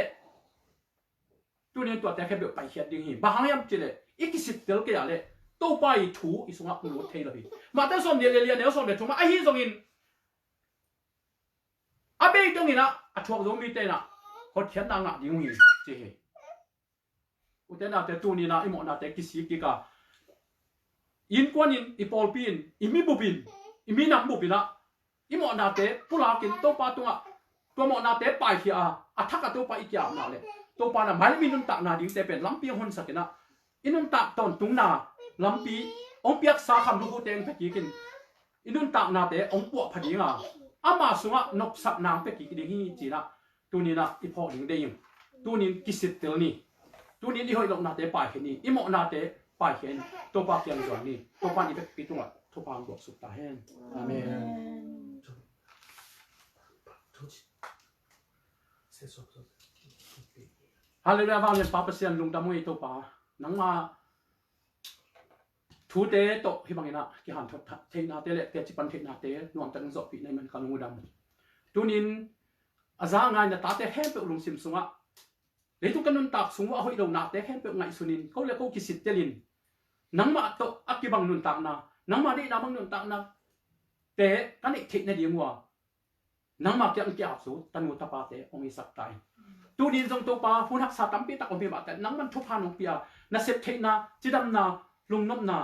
ตัวนี้ตัวเตเฮมเปิลไปเขียนดิ้งหิบางอย่างจีเลอีกสิบเตลเกียเลตัวไปถูอีสุงะมูเทโลปีมาแต่สมเดียเลียเนี่ยสมเดียถูมาไอฮิซงอินอาเบย์ตรงนี้นะอัชวะตรงมีเตนะเขาเขียนนางะดิ้งหิเจเฮอุตนาเตตัวนี้นะอิโมนาเตกิสิกิกาอินกวนอินอีปอลปีนอิมีบุบินอิมีนับบุบินะอิโมนาเตปุลากินตัวปาตัวตัวโมนาเตไปที่อัฐกะตัวปาอีกอย่างนาเลยตัวปานะไม่มีนุนตะนาดิ้งเตเป็นลำปีหนสักนะอินุนตะตอนตุงนาลำปีองเปียกสาคำลูกเตงไปกินอินุนตะนาเตองปวดพอดีงาอามาสุงะนกสักนางไปกินดิ้งจีนะตัวนี้นะอีพอดิ้งได้ยังตัวนี้กิสิตเตลนี่ตัวนี้ที่หอยลงนาเตไปเห็นนี่อิโมนาเตไปเห็นตัวปากยังส่วนนี้ตัวปากนี่เป็นปีตัวตัวปากบวกสุดตาแห้งอาเมนฮาเลลูยาฟังเรื่องปาเปเซียนลุงตามุยตัวปานังมาทูเตโตที่บางอย่างนะที่หันเทนาเตเลเตจิปันเทนาเตนวมตั้งจบปีในมันการงูดำตัวนี้อาจารย์งานจะตาเตแห้งเป็นลุงซิมสุงะเลยทุกกันนุนตักสูงว่าหอยลงนาเตแค่เป็นไงสุนินเขาเรียกเขากิสิตเตลินนังมาโตอักกิบังนุนตักนานังมาได้นาบังนุนตักนาแต่กันอีกเทคในเดียงว่านังมาเกี่ยงเกี่ยสูตันุตปาเตองอิสักตายตัวนี้ทรงตัวปาผู้นักษาตั้มปีตักองปีบาแต่นังมันทุพพานองปียนาเสพเทนาจิดำนาลุงนบนา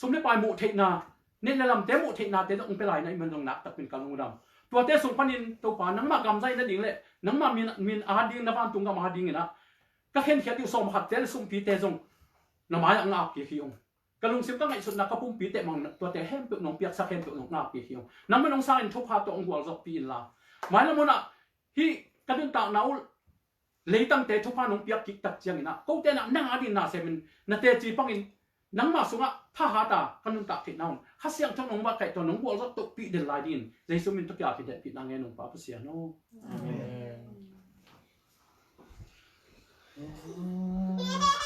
สมเด็จปลายหมู่เทนาเน้นในลำเตหมู่เทนาเตต้องไปไหลในเมืองตรงนักตักเป็นการงูดำตัวเตสูงพันินตัวปานังมากำใจนั่นเองเลยนังมามีอาหารดิ้งนับอันตุงกับอาหารดิ้งนะก็เห็นเขียนอยู่สมหัดเตลสุ่มปีเตจงน้ำมันอังอาบกี่ขี้องกระลุงซิมก็ไงสุดนักกระปุ่มปีเตมังตัวเตแห้มเปลือกน้องเปียกสักแห้มเปลือกน้องอาบกี่ขี้องน้ำมันน้องสร้างทุบพาตัวองหัวจบปีนละหมายละมุนอ่ะที่กระดุนตาหนาวเลยตั้งแต่ทุบพาน้องเปียกกิกตัดเจียงนะก็เตน่ะนั่งอาดินน่ะเซมินนาเตจีปังอินนังมาสุงะท่าหาตากระดุนตาถิ่นน้องข้าเสียงทั้งน้องว่าไก่ตัวน้องหัวจบตกปีเดินลายดินใจสุมินตุกยาปีเด็ดปีนางเงินน้องป้าผู้เสียโน่อาเมน